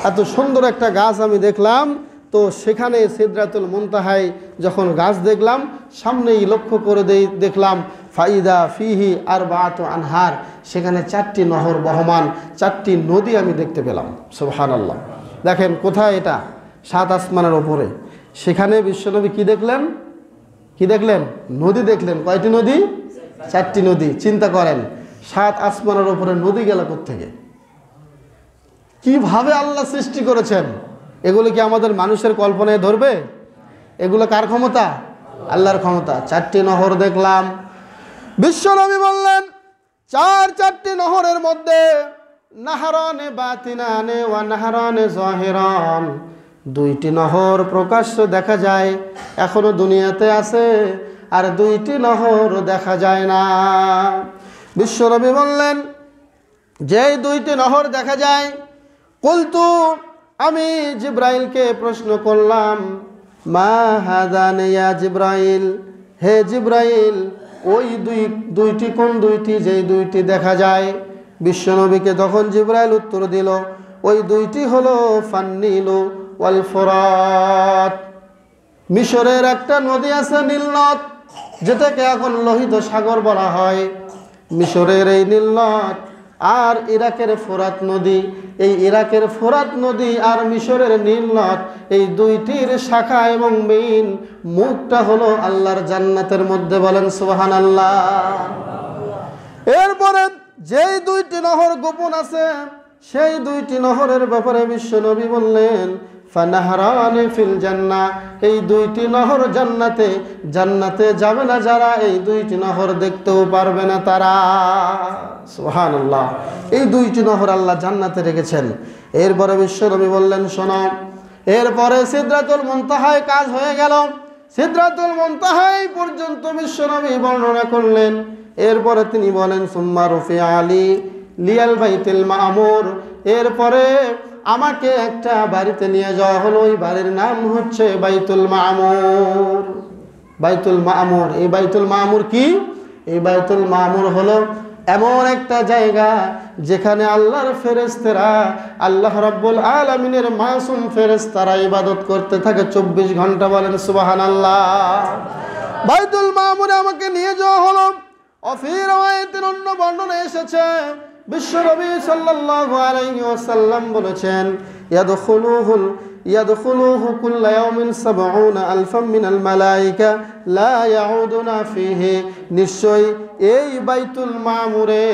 এত সুন্দর একটা গাছ আমি দেখলাম। তো সেখানে সিদরাতুল মুনতাহায় যখন গাছ দেখলাম, সামনেই লক্ষ্য করে দেখলাম ফাইদা ফিহি আরবাআতু আনহার, সেখানে 4টি নহর বহমান, 4টি নদী আমি দেখতে পেলাম। সুবহানাল্লাহ, দেখেন কোথায় এটা, 7 আসমানের ওপরে। সেখানে বিশ্বনবী কি দেখলেন? নদী দেখলেন। কয়টি নদী? 4টি নদী। চিন্তা করেন, 7 আসমানের ওপরে নদী গেল কোত্থেকে? কিভাবে আল্লাহ সৃষ্টি করেছেন? এগুলো কি আমাদের মানুষের কল্পনায় ধরবে? এগুলো কার ক্ষমতা? আল্লাহর ক্ষমতা। 4টি নহর দেখলাম। বিশ্বনবী বললেন, 4টি নহরের মধ্যে নাহরানে বাতিনানে ওয়া নাহরানে যাহিরান, 2টি নহর প্রকাশ্য দেখা যায়, এখনো দুনিয়াতে আছে, আর 2টি নহর দেখা যায় না। বিশ্বনবী বললেন, যেই 2টি নহর দেখা যায়, কুলতু, আমি জিব্রাইলকে প্রশ্ন করলাম, মা হাদান ইয়া জিব্রাইল, হে জিব্রাইল, ওই দুইটি কোন 2টি, যেই 2টি দেখা যায়? বিশ্বনবীকে তখন জিব্রাইল উত্তর দিল, ওই 2টি হলো ফান্নীলু ওয়াল ফুরাত। মিশরের একটা নদী আছে নীল নদ, যেটাকে এখন লোহিত সাগর বলা হয়। মিশরের এই নীল নদ আর ইরাকের ফোরাত নদী, এই ইরাকের ফোরাত নদী আর মিশরের নীল নদ, এই 2টির শাখা এবং মেইন মুখটা হলো আল্লাহর জান্নাতের মধ্যে। বলেন সুবহানাল্লাহ। এরপরে যেই 2টি নহর গোপন আছে, সেই 2টি নহরের ব্যাপারে বিশ্বনবী বললেন, ফানাহরানে ফিল জান্নাহ, এই 2টি নহর জান্নাতে যাবে না যারা, এই 2টি নহর দেখতেও পারবে না তারা। সুবহানাল্লাহ, এই 2টি নহর আল্লাহ জান্নাতে রেখেছেন। এরপরে বিশ্বনবী বললেন, শোনো, এরপরে সিদরাতুল মুনতাহায় কাজ হয়ে গেল। সিদরাতুল মুনতাহায় পর্যন্ত বিশ্বনবী বর্ণনা করলেন। এরপরে তিনি বলেন, সুম্মা রুফিআ আলী লিয়াল বাইতুল মামুর, এরপরে আমাকে একটা বাড়িতে নিয়ে যাওয়া হলো। ওই বাড়ির নাম হচ্ছে বাইতুল মামুর। বাইতুল মামুর, এই বাইতুল মামুর কি? এই বাইতুল মামুর হলো এমন একটা জায়গা যেখানে আল্লাহর ফেরেশতারা, আল্লাহ রাব্বুল আলামিনের মাসুম ফেরেশতারা ইবাদত করতে থাকে 24 ঘন্টা। বলেন সুবহানাল্লাহ। বাইতুল মামুরে আমাকে নিয়ে যাওয়া হলো। অফি রাওয়ায়াতের অন্য বর্ণনা এসেছে, বিশ্বনবী সাল্লাল্লাহু আলাইহি ওয়াসাল্লাম বলেছেন, ইয়াদখুলুহু কুল্লা ইয়াউমিন ৭০,০০০ মিনাল মালায়েকা লা ইয়াউদুনা ফীহি, নিশ্চয় এই বাইতুল মামুরে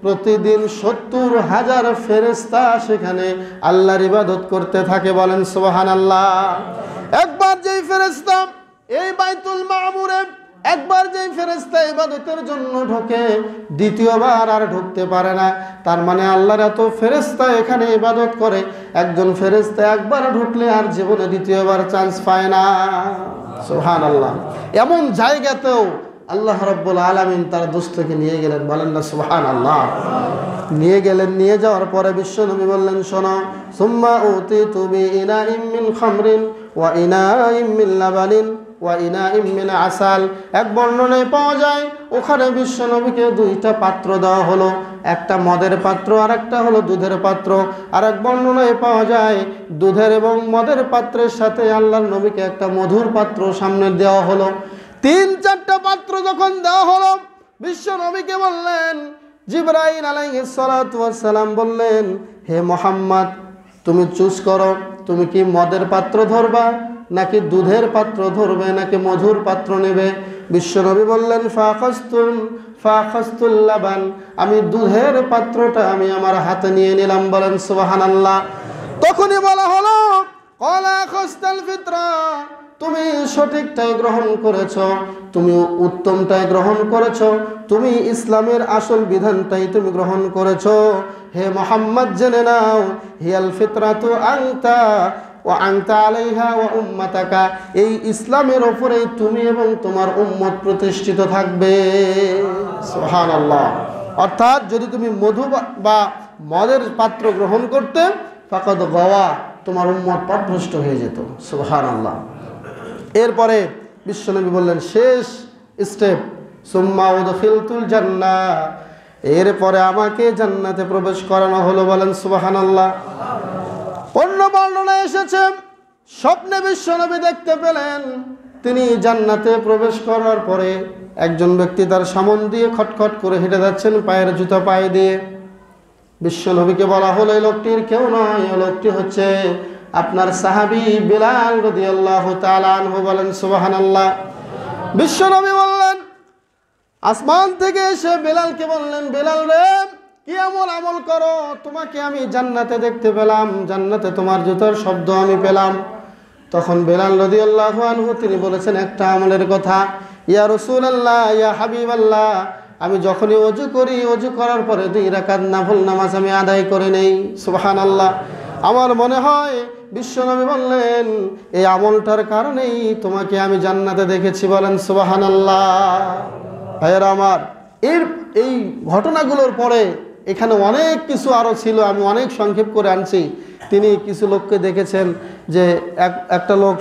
প্রতিদিন ৭০,০০০ ফেরেশতা সেখানে আল্লাহর ইবাদত করতে থাকে। বলেন সুবহানাল্লাহ। একবার যেই ফেরেশতা এই বাইতুল মামুরে একবার যেই ফেরেশতা ইবাদতের জন্য ঢোকে, দ্বিতীয়বার আর ঢুকতে পারে না। তার মানে আল্লাহর এত ফেরেশতা এখানে ইবাদত করে, একজন ফেরেশতা একবার ঢুকলে আর জীবনে দ্বিতীয়বার চান্স পায় না। সুবহানাল্লাহ। এমন জায়গাতেও আল্লাহ রাব্বুল আলামিন তার দোস্তকে নিয়ে গেলেন। বলেন না সুবহানাল্লাহ। নিয়ে গেলেন, নিয়ে যাওয়ার পরে বিশ্বনবী বললেন, শোনো, সুম্মা উতিতু বিইনাইম মিন খামরিন ওয়া ইনাইম মিন লাবানিন ওয়া ইনাইম মিন আসাল। এক বর্ণনায় পাওয়া যায় ওখানে বিশ্বনবীকে দুইটা পাত্র দেওয়া হলো, একটা মদের পাত্র আর একটা হলো দুধের পাত্র। আর এক বর্ণনায় পাওয়া যায় দুধের এবং মদের পাত্রের সাথে আল্লাহর নবীকে একটা মধুর পাত্র সামনে দেওয়া হলো। ৩-৪টা পাত্র যখন দেওয়া হলো, বিশ্বনবীকে বললেন, জিবরাইল আলাইহিস সালাতু ওয়াস সালাম বললেন, হে মুহাম্মদ, তুমি চুজ করো, তুমি কি মদের পাত্র ধরবা নাকি দুধের পাত্র ধরবে নাকি মধুর পাত্র নেবে? বিশ্বনবী বললেন, ফাখাস্তুল লাবান, আমি দুধের পাত্রটা আমি আমার হাতে নিয়ে নিলাম। বলেন সুবহানাল্লাহ। তখনই বলা হলো, ক্বালা খাস্তাল ফিতরা, তুমি সঠিকটাই গ্রহণ করেছ, তুমি উত্তমটাই গ্রহণ করেছ, তুমি ইসলামের আসল বিধানটাই তুমি গ্রহণ করেছ। হে মুহাম্মদ, জেনে নাও, হিয়াল ফিতরাতু আনতা ওয়া আনতা আলাইহা ওয়া উম্মাতাকা, এই ইসলামের উপরেই তুমি এবং তোমার উম্মত প্রতিষ্ঠিত থাকবে। সুবহানাল্লাহ। অর্থাৎ যদি তুমি মধু বা মদের পাত্র গ্রহণ করতে, ফাকাদ গাওয়া, তোমার উম্মত পথভ্রষ্ট হয়ে যেত। সুবহানাল্লাহ। এরপরে বিশ্বনবী বললেন, শেষ স্টেপ, সুম্মা উদখিলতুল জান্নাহ, এরপরে আমাকে জান্নাতে প্রবেশ করানো হলো। বলেন সুবহানাল্লাহ। অন্য বর্ণনায় এসেছে, স্বপ্নে বিশ্বনবী দেখতে পেলেন তিনি জান্নাতে প্রবেশ করার পরে একজন ব্যক্তি তার সামন দিয়ে খটখট করে হেঁটে যাচ্ছেন, পায়ের জুতা পায়ে দিয়ে। বিশ্বনবীকে বলা হলো, এই লোকটির কেউ নয়, এই লোকটি হচ্ছে আপনার সাহাবী বিলাল রাদিয়াল্লাহু তাআলা আনহু। বলেন সুবহানাল্লাহ। বিশ্বনবী বললেন, আসমান থেকে এসে বিলালকে বললেন, বিলাল রে, কি এমন আমল করো, তোমাকে আমি জান্নাতে দেখতে পেলাম, জান্নাতে তোমার জুতার শব্দ আমি পেলাম। তখন বিলাল রাদিয়াল্লাহু আনহু তিনি বলেছেন একটা আমলের কথা, ইয়া রাসূলুল্লাহ, ইয়া হাবিবাল্লাহ, আমি যখনই ওযু করি, ওযু করার পরে 2 রাকাত নফল নামাজ আমি আদায় করে নেই। সুবহানাল্লাহ। আমার মনে হয় বিশ্বনবী বললেন, এই আমলটার কারণেই তোমাকে আমি জান্নাতে দেখেছি। বলেন সুবহানাল্লাহ। ভাইয়েরা আমার, এই ঘটনাগুলোর পরে এখানে অনেক কিছু আরও ছিল, আমি অনেক সংক্ষেপ করে আনছি। তিনি কিছু লোককে দেখেছেন যে একটা লোক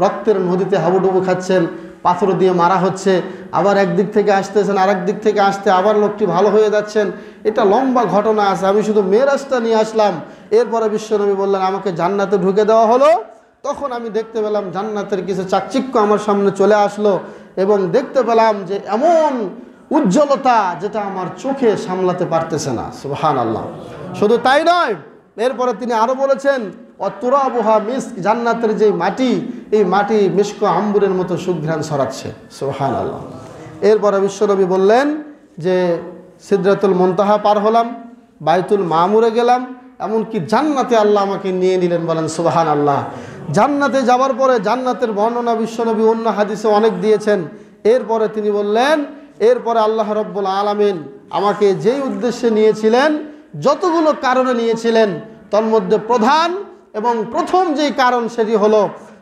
রক্তের নদীতে হাবুডুবু খাচ্ছেন, পাথর দিয়ে মারা হচ্ছে, আবার একদিক থেকে আসতেছেন, আরেক দিক থেকে আসতে আবার লোকটি ভালো হয়ে যাচ্ছেন। এটা লম্বা ঘটনা আছে, আমি শুধু মেরাজটা নিয়ে আসলাম। এরপরে বিশ্বনবী বললেন, আমাকে জান্নাতে ঢুকে দেওয়া হলো। তখন আমি দেখতে পেলাম জান্নাতের কিছু চাকচিক্য আমার সামনে চলে আসলো এবং দেখতে পেলাম যে এমন উজ্জ্বলতা যেটা আমার চোখে সামলাতে পারতেছে না। সুবহানাল্লাহ। শুধু তাই নয়, এরপরে তিনি আরও বলেছেন, অতুরাবুহা মিস্ক, জান্নাতের যে মাটি, এই মাটি মিস্ক আম্বুরের মতো সুঘ্রাণ ছড়াচ্ছে। সুবহানাল্লাহ। এরপরে বিশ্বনবী বললেন যে সিদরাতুল মুনতাহা পার হলাম, বাইতুল মামুরে গেলাম, এমনকি জান্নাতে আল্লাহ আমাকে নিয়ে নিলেন। বলেন সুবহানাল্লাহ। জান্নাতে যাওয়ার পরে জান্নাতের বর্ণনা বিশ্বনবী অন্য হাদিসে অনেক দিয়েছেন। এরপরে তিনি বললেন, এরপরে আল্লাহ রাব্বুল আলামিন আমাকে যেই উদ্দেশ্যে নিয়েছিলেন, যতগুলো কারণে নিয়েছিলেন, তার মধ্যে প্রধান এবং প্রথম যেই কারণ সেটি হলো,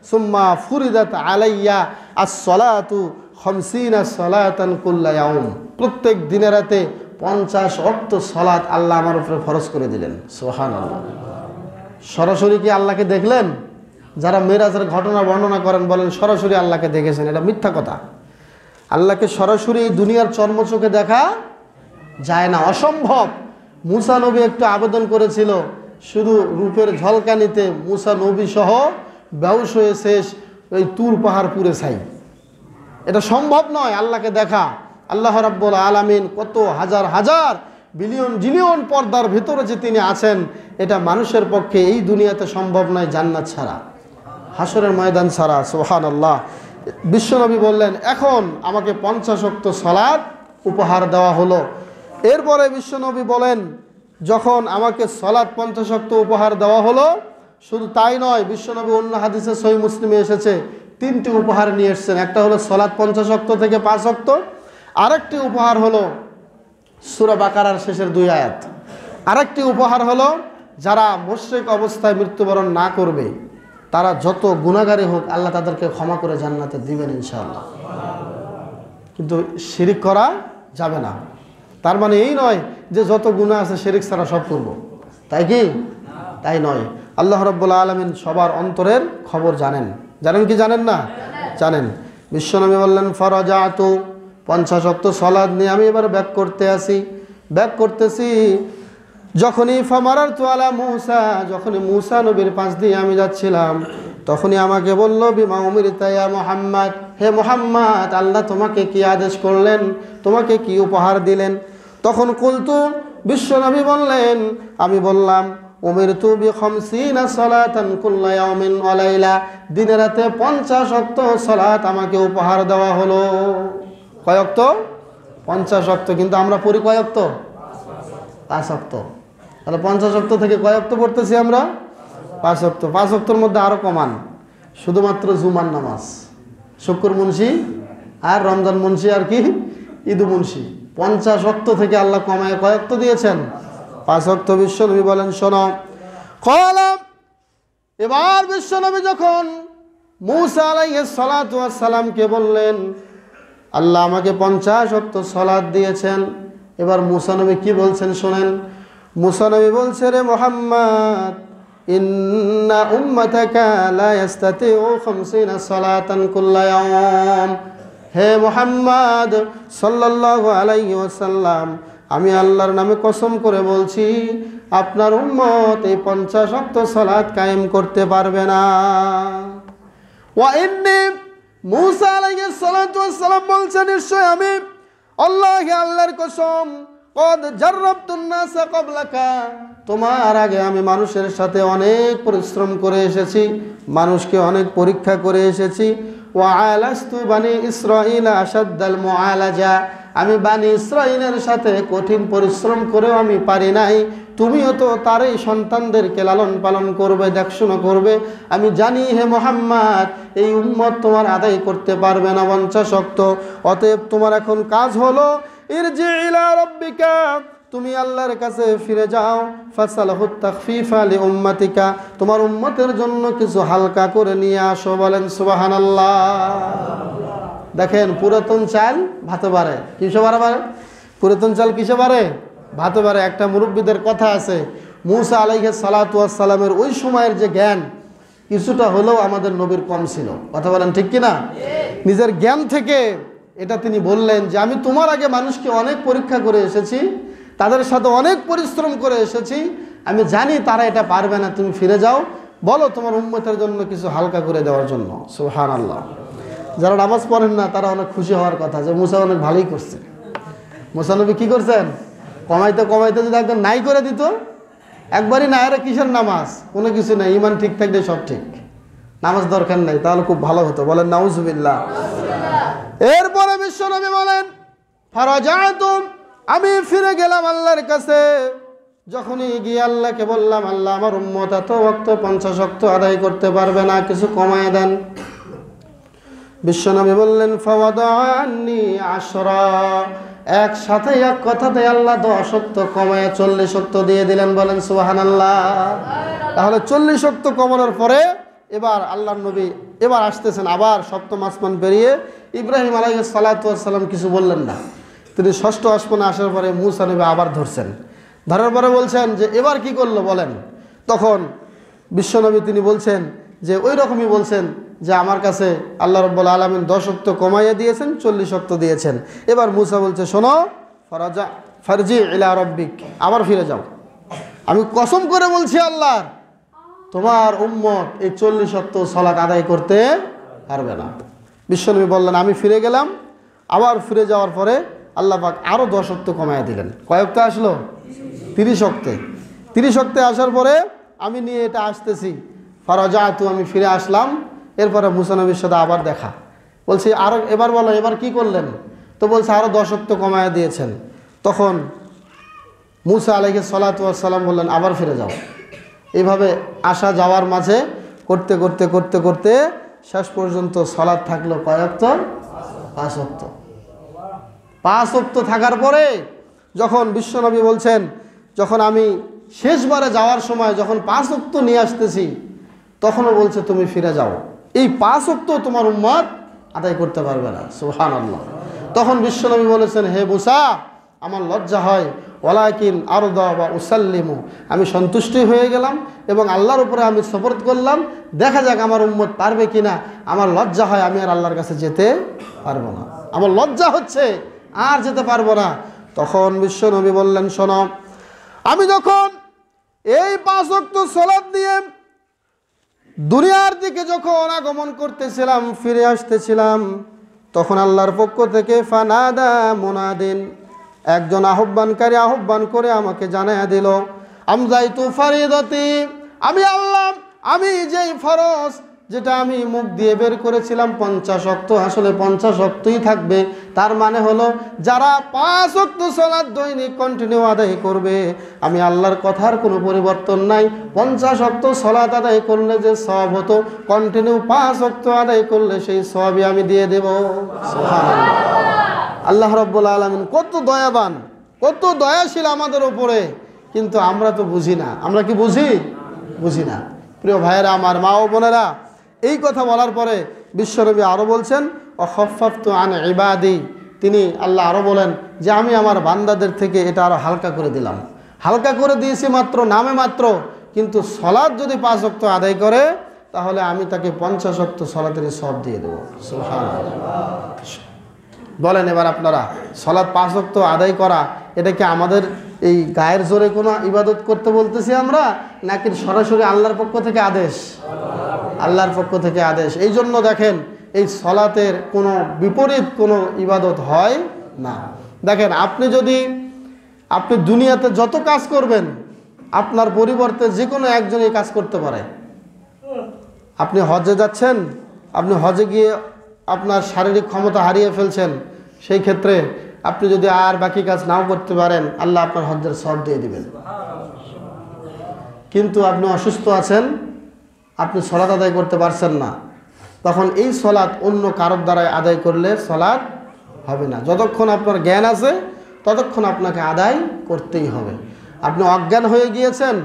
সুম্মা ফুরিদাত আলাইয়া আস-সালাতু 50 সালাতান কুল্লা ইয়াউম, প্রত্যেক দিনে রাতে 50 ওয়াক্ত সালাত আল্লাহ আমার উপরে ফরজ করে দিলেন। সুবহানাল্লাহ। সরাসরি কি আল্লাহকে দেখলেন? যারা মেরাজের ঘটনা বর্ণনা করেন বলেন সরাসরি আল্লাহকে দেখেছেন, এটা মিথ্যা কথা। আল্লাহকে সরাসরি এই দুনিয়ার চর্মচোখে দেখা যায় না, অসম্ভব। মুসা নবী একটু আবেদন করেছিল, শুধু রূপের ঝলকানিতে মুসা নবী সহ বেহুশ হয়ে শেষ, ওই তুর পাহাড় পুড়ে ছাই। এটা সম্ভব নয় আল্লাহকে দেখা। আল্লাহ রাব্বুল আলামিন কত হাজার হাজার বিলিয়ন জিলিয়ন পর্দার ভিতরে যে তিনি আছেন, এটা মানুষের পক্ষে এই দুনিয়াতে সম্ভব নয় জান্নাত ছাড়া। হাসরের ময়দান ছাড়া। সুবহানাল্লাহ। বিশ্বনবী বললেন, এখন আমাকে 50 ওয়াক্ত সালাত উপহার দেওয়া হলো। এরপরে বিশ্বনবী বলেন, যখন আমাকে সালাত 50 ওয়াক্ত উপহার দেওয়া হলো, শুধু তাই নয়, বিশ্বনবী অন্য হাদিসে সহিহ মুসলিমে এসেছে 3টি উপহার নিয়ে এসেছেন। একটা হলো সালাত 50 ওয়াক্ত থেকে 5 ওয়াক্ত, আরেকটি উপহার হলো সূরা বাকারার শেষের 2 আয়াত, আরেকটি উপহার হলো যারা মুশরিক অবস্থায় মৃত্যুবরণ না করবে, তারা যত গুনাহগারী হোক আল্লাহ তাদেরকে ক্ষমা করে জান্নাতে দিবেন ইনশাআল্লাহ। কিন্তু শিরিক করা যাবে না। তার মানে এই নয় যে যত গুনাহ আছে শিরিক ছাড়া সব করব, তাই কি? তাই নয়। আল্লাহ রাব্বুল আলামিন সবার অন্তরের খবর জানেন। জানেন কি জানেন না? জানেন। বিশ্বনবী বললেন, ফারাজাতু 50 ওয়াক্ত সালাত নিয়ে আমি এবার ব্যাক করতেছি। যখনই ফামারারতু আলা মূসা, যখনই মূসা নবীর পাশ দিয়ে আমি যাচ্ছিলাম, তখনই আমাকে বলল, বিমা উমিরতা ইয়া মুহাম্মদ, হে মুহাম্মদ, আল্লাহ তোমাকে কি আদেশ করলেন, তোমাকে কি উপহার দিলেন? তখন কুলতু, বিশ্বনবী বললেন, আমি বললাম, উমিরতু বি50 সালাতান কুল্লা ইয়াউমিন ওয়া লাইলা, দিনে রাতে 50 ওয়াক্ত সালাত আমাকে উপহার দেওয়া হলো। কয় ওয়াক্ত? 50 ওয়াক্ত। কিন্তু আমরা পড়ি কয় ওয়াক্ত? 5 ওয়াক্ত। তাহলে 50 ওয়াক্ত থেকে কয় ওয়াক্ত পড়তেছি আমরা? 5 ওয়াক্ত। 5 ওয়াক্তর মধ্যে আরো কমান, শুধুমাত্র জুমার নামাজ, শুক্র মুন্সি আর রমজান মুন্সি আর কি ঈদ মুন্সি, 50 ওয়াক্ত থেকে আল্লাহ কমায় কয় ওয়াক্ত দিয়েছেন? 5 ওয়াক্ত। বিশ্বনবী বলেন, শোনো, কলাম, এবার বিশ্বনবী যখন মূসা আলাইহিস সালাতু ওয়াস সালামকে বললেন, আল্লাহ আমাকে 50 ওয়াক্ত সালাত দিয়েছেন, এবার মূসা নবী কি বলছেন শোনেন। মূসা নবী বলছে, রে মুহাম্মদ, ইন্না উম্মাতাকা লা ইস্তাতিউ 50 সালাতান কুল্লা ইয়াউম, হে মুহাম্মদ সাল্লাল্লাহু আলাইহি ওয়াসাল্লাম, আমি আল্লাহর নামে কসম করে বলছি, আপনার উম্মত এই 50 ওয়াক্ত সালাত কায়েম করতে পারবে না। ওয়া ইন্নী, মূসা আলাইহিস সালাতু ওয়াস সালাম বলছেন, নিশ্চয় আমি আল্লাহর কসম, কদ জাররাবতুন নাসা ক্বাবলাকা, তোমার আগে আমি মানুষের সাথে অনেক পরিশ্রম করে এসেছি, মানুষকে অনেক পরীক্ষা করে এসেছি। ওয়া আলাস্তু বানি ইসরাঈলা আশাদ্দাল মুআলাজা, আমি বানি ইসরাঈলের সাথে কঠিন পরিশ্রম করেও আমি পারি নাই। তুমিও তো তারই সন্তানদেরকে লালন পালন করবে, দেখাশোনা করবে। আমি জানি হে মুহাম্মদ, এই উম্মত তোমার আদায় করতে পারবে না 50 ওয়াক্ত। অতএব তোমার এখন কাজ হলো, ইরজি ইলা রাব্বিকা, তুমি আল্লাহর কাছে ফিরে যাও, ফাসালহুত তাখফিফা লি উম্মাতিকা, তোমার উম্মতের জন্য কিছু হালকা করে নিয়ে আসো। বলেন সুবহানাল্লাহ। দেখেন, পুরাতন চাল ভাতে বাড়ে, কিসে বাড়ে? পুরাতন চাল কিসে বাড়ে? ভাতে বাড়ে। একটা মুরব্বীদের কথা আছে, মূসা আলাইহিস সালাতু ওয়াস সালামের ওই সময়ের যে জ্ঞান কিছুটা হলেও আমাদের নবীর কম ছিল। কথা বলেন ঠিক কিনা? নিজের জ্ঞান থেকে এটা তিনি বললেন যে আমি তোমার আগে মানুষকে অনেক পরীক্ষা করে এসেছি, তাদের সাথে অনেক পরিশ্রম করে এসেছি, আমি জানি তারা এটা পারবে না, তুমি ফিরে যাও, বলো তোমার উম্মতের জন্য কিছু হালকা করে দেওয়ার জন্য। সুবহানাল্লাহ। যারা নামাজ পড়েন না তারা অনেক খুশি হওয়ার কথা যে মূসা অনেক ভালোই করছে। মূসা নবী কি করছেন? কমাইতে কমাইতে যদি একদম নাই করে দিত, একবারই না, আরে কিসের নামাজ, কোনো কিছু নাই, ইমান ঠিক থাকলে সব ঠিক, নামাজ দরকার নাই, তাহলে খুব ভালো হতো। বলেন নাউজুবিল্লাহ। এরপরে বিশ্বনবী বলেন, ফারাজাতুম, আমি ফিরে গেলাম আল্লাহর কাছে। যখনই গিয়ে আল্লাহকে বললাম, আল্লাহ আমার উম্মত এত ওয়াক্ত 50 ওয়াক্ত আদায় করতে পারবে না, কিছু কমায় দেন। বিশ্বনবী বললেন, ফাওয়াদাআন্নি 10, একসাথে এক কথাতে আল্লাহ 10 ওয়াক্ত কমায় 40 ওয়াক্ত দিয়ে দিলেন। বলেন সুবহানাল্লাহ। তাহলে 40 ওয়াক্ত কমানোর পরে এবার আল্লাহর নবী এবার আসতেছেন, আবার সপ্তম আসমান পেরিয়ে। ইব্রাহিম আলাইহিস সালাতু ওয়াস সালাম কিছু বললেন না, তিনি ষষ্ঠ আসমানে আসার পরে মূসা নবী আবার ধরছেন, ধরার পরে বলছেন যে এবার কি করলো বলেন। তখন বিশ্বনবী তিনি বলছেন যে ওই রকমই বলছেন যে আমার কাছে আল্লাহ রাব্বুল আলামিন 10 ওয়াক্ত কমাইয়া দিয়েছেন, 40 ওয়াক্ত দিয়েছেন। এবার মূসা বলছে, শোনো, ফারজি ইলা রাব্বিক, আবার ফিরে যাও, আমি কসম করে বলছি আল্লাহ, তোমার উম্মত এই 40 ওয়াক্ত সালাত আদায় করতে পারবে না। বিশ্বনবী বললেন, আমি ফিরে গেলাম। আবার ফিরে যাওয়ার পরে আল্লাহ পাক আরও 10 ওয়াক্ত কমাইয়া দিলেন। কয় ওয়াক্ত আসলো? 30 ওয়াক্তে। 30 ওয়াক্তে আসার পরে আমি নিয়ে এটা আসতেছি, ফারাজাতু, আমি ফিরে আসলাম। এরপরে মুসা নবীর সাথে আবার দেখা, বলছি আরও এবার বলো এবার কি করলেন? তো বলছে আরও 10 ওয়াক্ত কমায়া দিয়েছেন। তখন মুসা আলাইহিস সালাতু ওয়াস সালাম বললেন আবার ফিরে যাও। এইভাবে আসা যাওয়ার মাঝে করতে করতে করতে করতে শেষ পর্যন্ত সালাত থাকলো কয় ওয়াক্ত? 5 ওয়াক্ত। 5 ওয়াক্ত থাকার পরে যখন বিশ্বনবী বলছেন, যখন আমি শেষবারে যাওয়ার সময় যখন 5 ওয়াক্ত নিয়ে আসতেছি, তখনও বলছে তুমি ফিরে যাও, এই 5 ওয়াক্ত তোমার উম্মত আদায় করতে পারবে না। সুবহানাল্লাহ। তখন বিশ্বনবী বলেছেন, হে মুসা, আমার লজ্জা হয়, ওয়ালাকিন আরদা ওয়া উসাল্লিমু, আমি সন্তুষ্টি হয়ে গেলাম এবং আল্লাহর উপরে আমি সুপর্দ করলাম, দেখা যাক আমার উম্মত পারবে কিনা। আমার লজ্জা হয়, আমি আর আল্লাহর কাছে যেতে পারবো না, আমার লজ্জা হচ্ছে, আর যেতে পারবো না। তখন বিশ্বনবী বললেন, শোনো, আমি যখন এই 5 ওয়াক্ত সালাত দিয়ে দুনিয়ার দিকে যখন আগমন করতেছিলাম, ফিরে আসতেছিলাম, তখন আল্লাহর পক্ষ থেকে ফানাদা মুনাদিন, একজন আহ্বানকারী আহ্বান করে আমাকে জানায়া দিল, আমজাইতু ফারিদাতি, আমি আল্লাহ, আমি যেই ফরজ যেটা আমি মুখ দিয়ে বের করেছিলাম 50 ওয়াক্ত, আসলে 50 ওয়াক্তই থাকবে। তার মানে হলো যারা 5 ওয়াক্ত সালাত দৈনিক কন্টিনিউ আদায় করবে, আমি আল্লাহর কথার কোনো পরিবর্তন নাই। 50 ওয়াক্ত সালাত আদায় করলে যে সওয়াব হতো, কন্টিনিউ 5 ওয়াক্ত আদায় করলে সেই সওয়াবই আমি দিয়ে দেব। সুবহানাল্লাহ। আল্লাহ রাব্বুল আলামিন কত দয়াবান, কত দয়াশীল আমাদের উপরে, কিন্তু আমরা তো বুঝি না। আমরা কি বুঝি? বুঝি না। প্রিয় ভাইয়েরা আমার, মা ও বোনেরা, এই কথা বলার পরে বিশ্বনবী আরও বলছেন, অখাফফতু আন ইবাদি, তিনি আল্লাহ আরও বলেন যে আমি আমার বান্দাদের থেকে এটা আরও হালকা করে দিলাম। হালকা করে দিয়েছি মাত্র নামে মাত্র, কিন্তু সলাৎ যদি 5 ওয়াক্ত আদায় করে তাহলে আমি তাকে 50 ওয়াক্ত সলাতের সওয়াব দিয়ে দেবো। সুবহানাল্লাহ। বলেন এবার আপনারা, সলাৎ 5 ওয়াক্ত আদায় করা, এটা কি আমাদের এই গায়ের জোরে কোনো ইবাদত করতে বলতেছি আমরা, নাকি সরাসরি আল্লাহর পক্ষ থেকে আদেশ? আল্লাহর পক্ষ থেকে আদেশ। এই জন্য দেখেন, এই সলাতের কোনো বিপরীত কোনো ইবাদত হয় না। দেখেন, আপনি দুনিয়াতে যত কাজ করবেন, আপনার পরিবর্তে যে কোনো একজন এই কাজ করতে পারে। আপনি হজে যাচ্ছেন, আপনি হজে গিয়ে আপনার শারীরিক ক্ষমতা হারিয়ে ফেলছেন, সেই ক্ষেত্রে আপনি যদি আর বাকি কাজ নাও করতে পারেন, আল্লাহ আপনার হজ্জের সওয়াব দিয়ে দিবেন। কিন্তু আপনি অসুস্থ আছেন, আপনি সলাত আদায় করতে পারছেন না, তখন এই সলাত অন্য কারোর দ্বারাই আদায় করলে সলাত হবে না। যতক্ষণ আপনার জ্ঞান আছে ততক্ষণ আপনাকে আদায় করতেই হবে। আপনি অজ্ঞান হয়ে গিয়েছেন,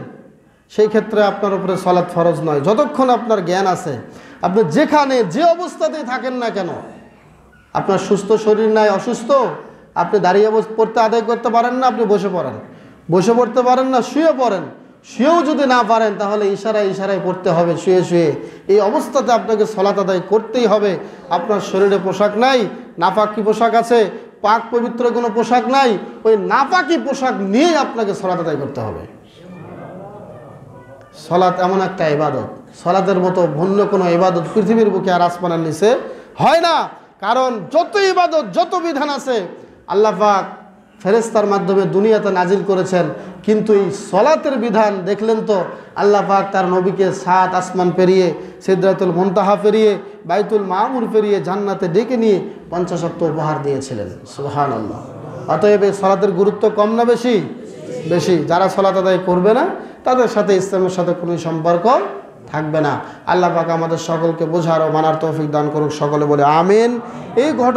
সেই ক্ষেত্রে আপনার উপরে সলাত ফরজ নয়। যতক্ষণ আপনার জ্ঞান আছে, আপনি যেখানে যে অবস্থাতেই থাকেন না কেন, আপনার সুস্থ শরীর নাই, অসুস্থ, আপনি দাঁড়িয়ে পড়তে আদায় করতে পারেন না, আপনি বসে পড়েন। বসে পড়তে পারেন না, শুয়ে পড়েন। শুয়েও যদি না পারেন তাহলে ইশারায় ইশারায় পড়তে হবে, শুয়ে শুয়ে। এই অবস্থাতে আপনাকে সলাত আদায় করতেই হবে। আপনার শরীরে পোশাক নাই, নাপাকি পোশাক আছে, পাক পবিত্র কোনো পোশাক নাই, ওই নাপাকি পোশাক নিয়েই আপনাকে সলাত আদায় করতে হবে। সলাত এমন একটা ইবাদত, সলাতের মতো ভিন্ন কোনো ইবাদত পৃথিবীর বুকে আর আসমানের নিচে হয় না। কারণ যত ইবাদত, যত বিধান আছে, আল্লাহ পাক ফেরেশতার মাধ্যমে দুনিয়াতে নাজিল করেছেন, কিন্তু এই সলাতের বিধান দেখলেন তো, আল্লাহ পাক তার নবীকে 7 আসমান পেরিয়ে, সিদরাতুল মুনতাহা পেরিয়ে, বাইতুল মামুর পেরিয়ে জান্নাতে ডেকে নিয়ে 50 ওয়াক্ত উপহার দিয়েছিলেন। সুবহানাল্লাহ। অতএব এই সলাতের গুরুত্ব কম না বেশি? বেশি। যারা সলাত আদায় করবে না, তাদের সাথে ইসলামের সাথে কোনো সম্পর্ক থাকবে না। আল্লাহ পাক আমাদের সকলকে বোঝার ও মানার তৌফিক দান করুক। সকলে বলে আমিন। এই ঘটনা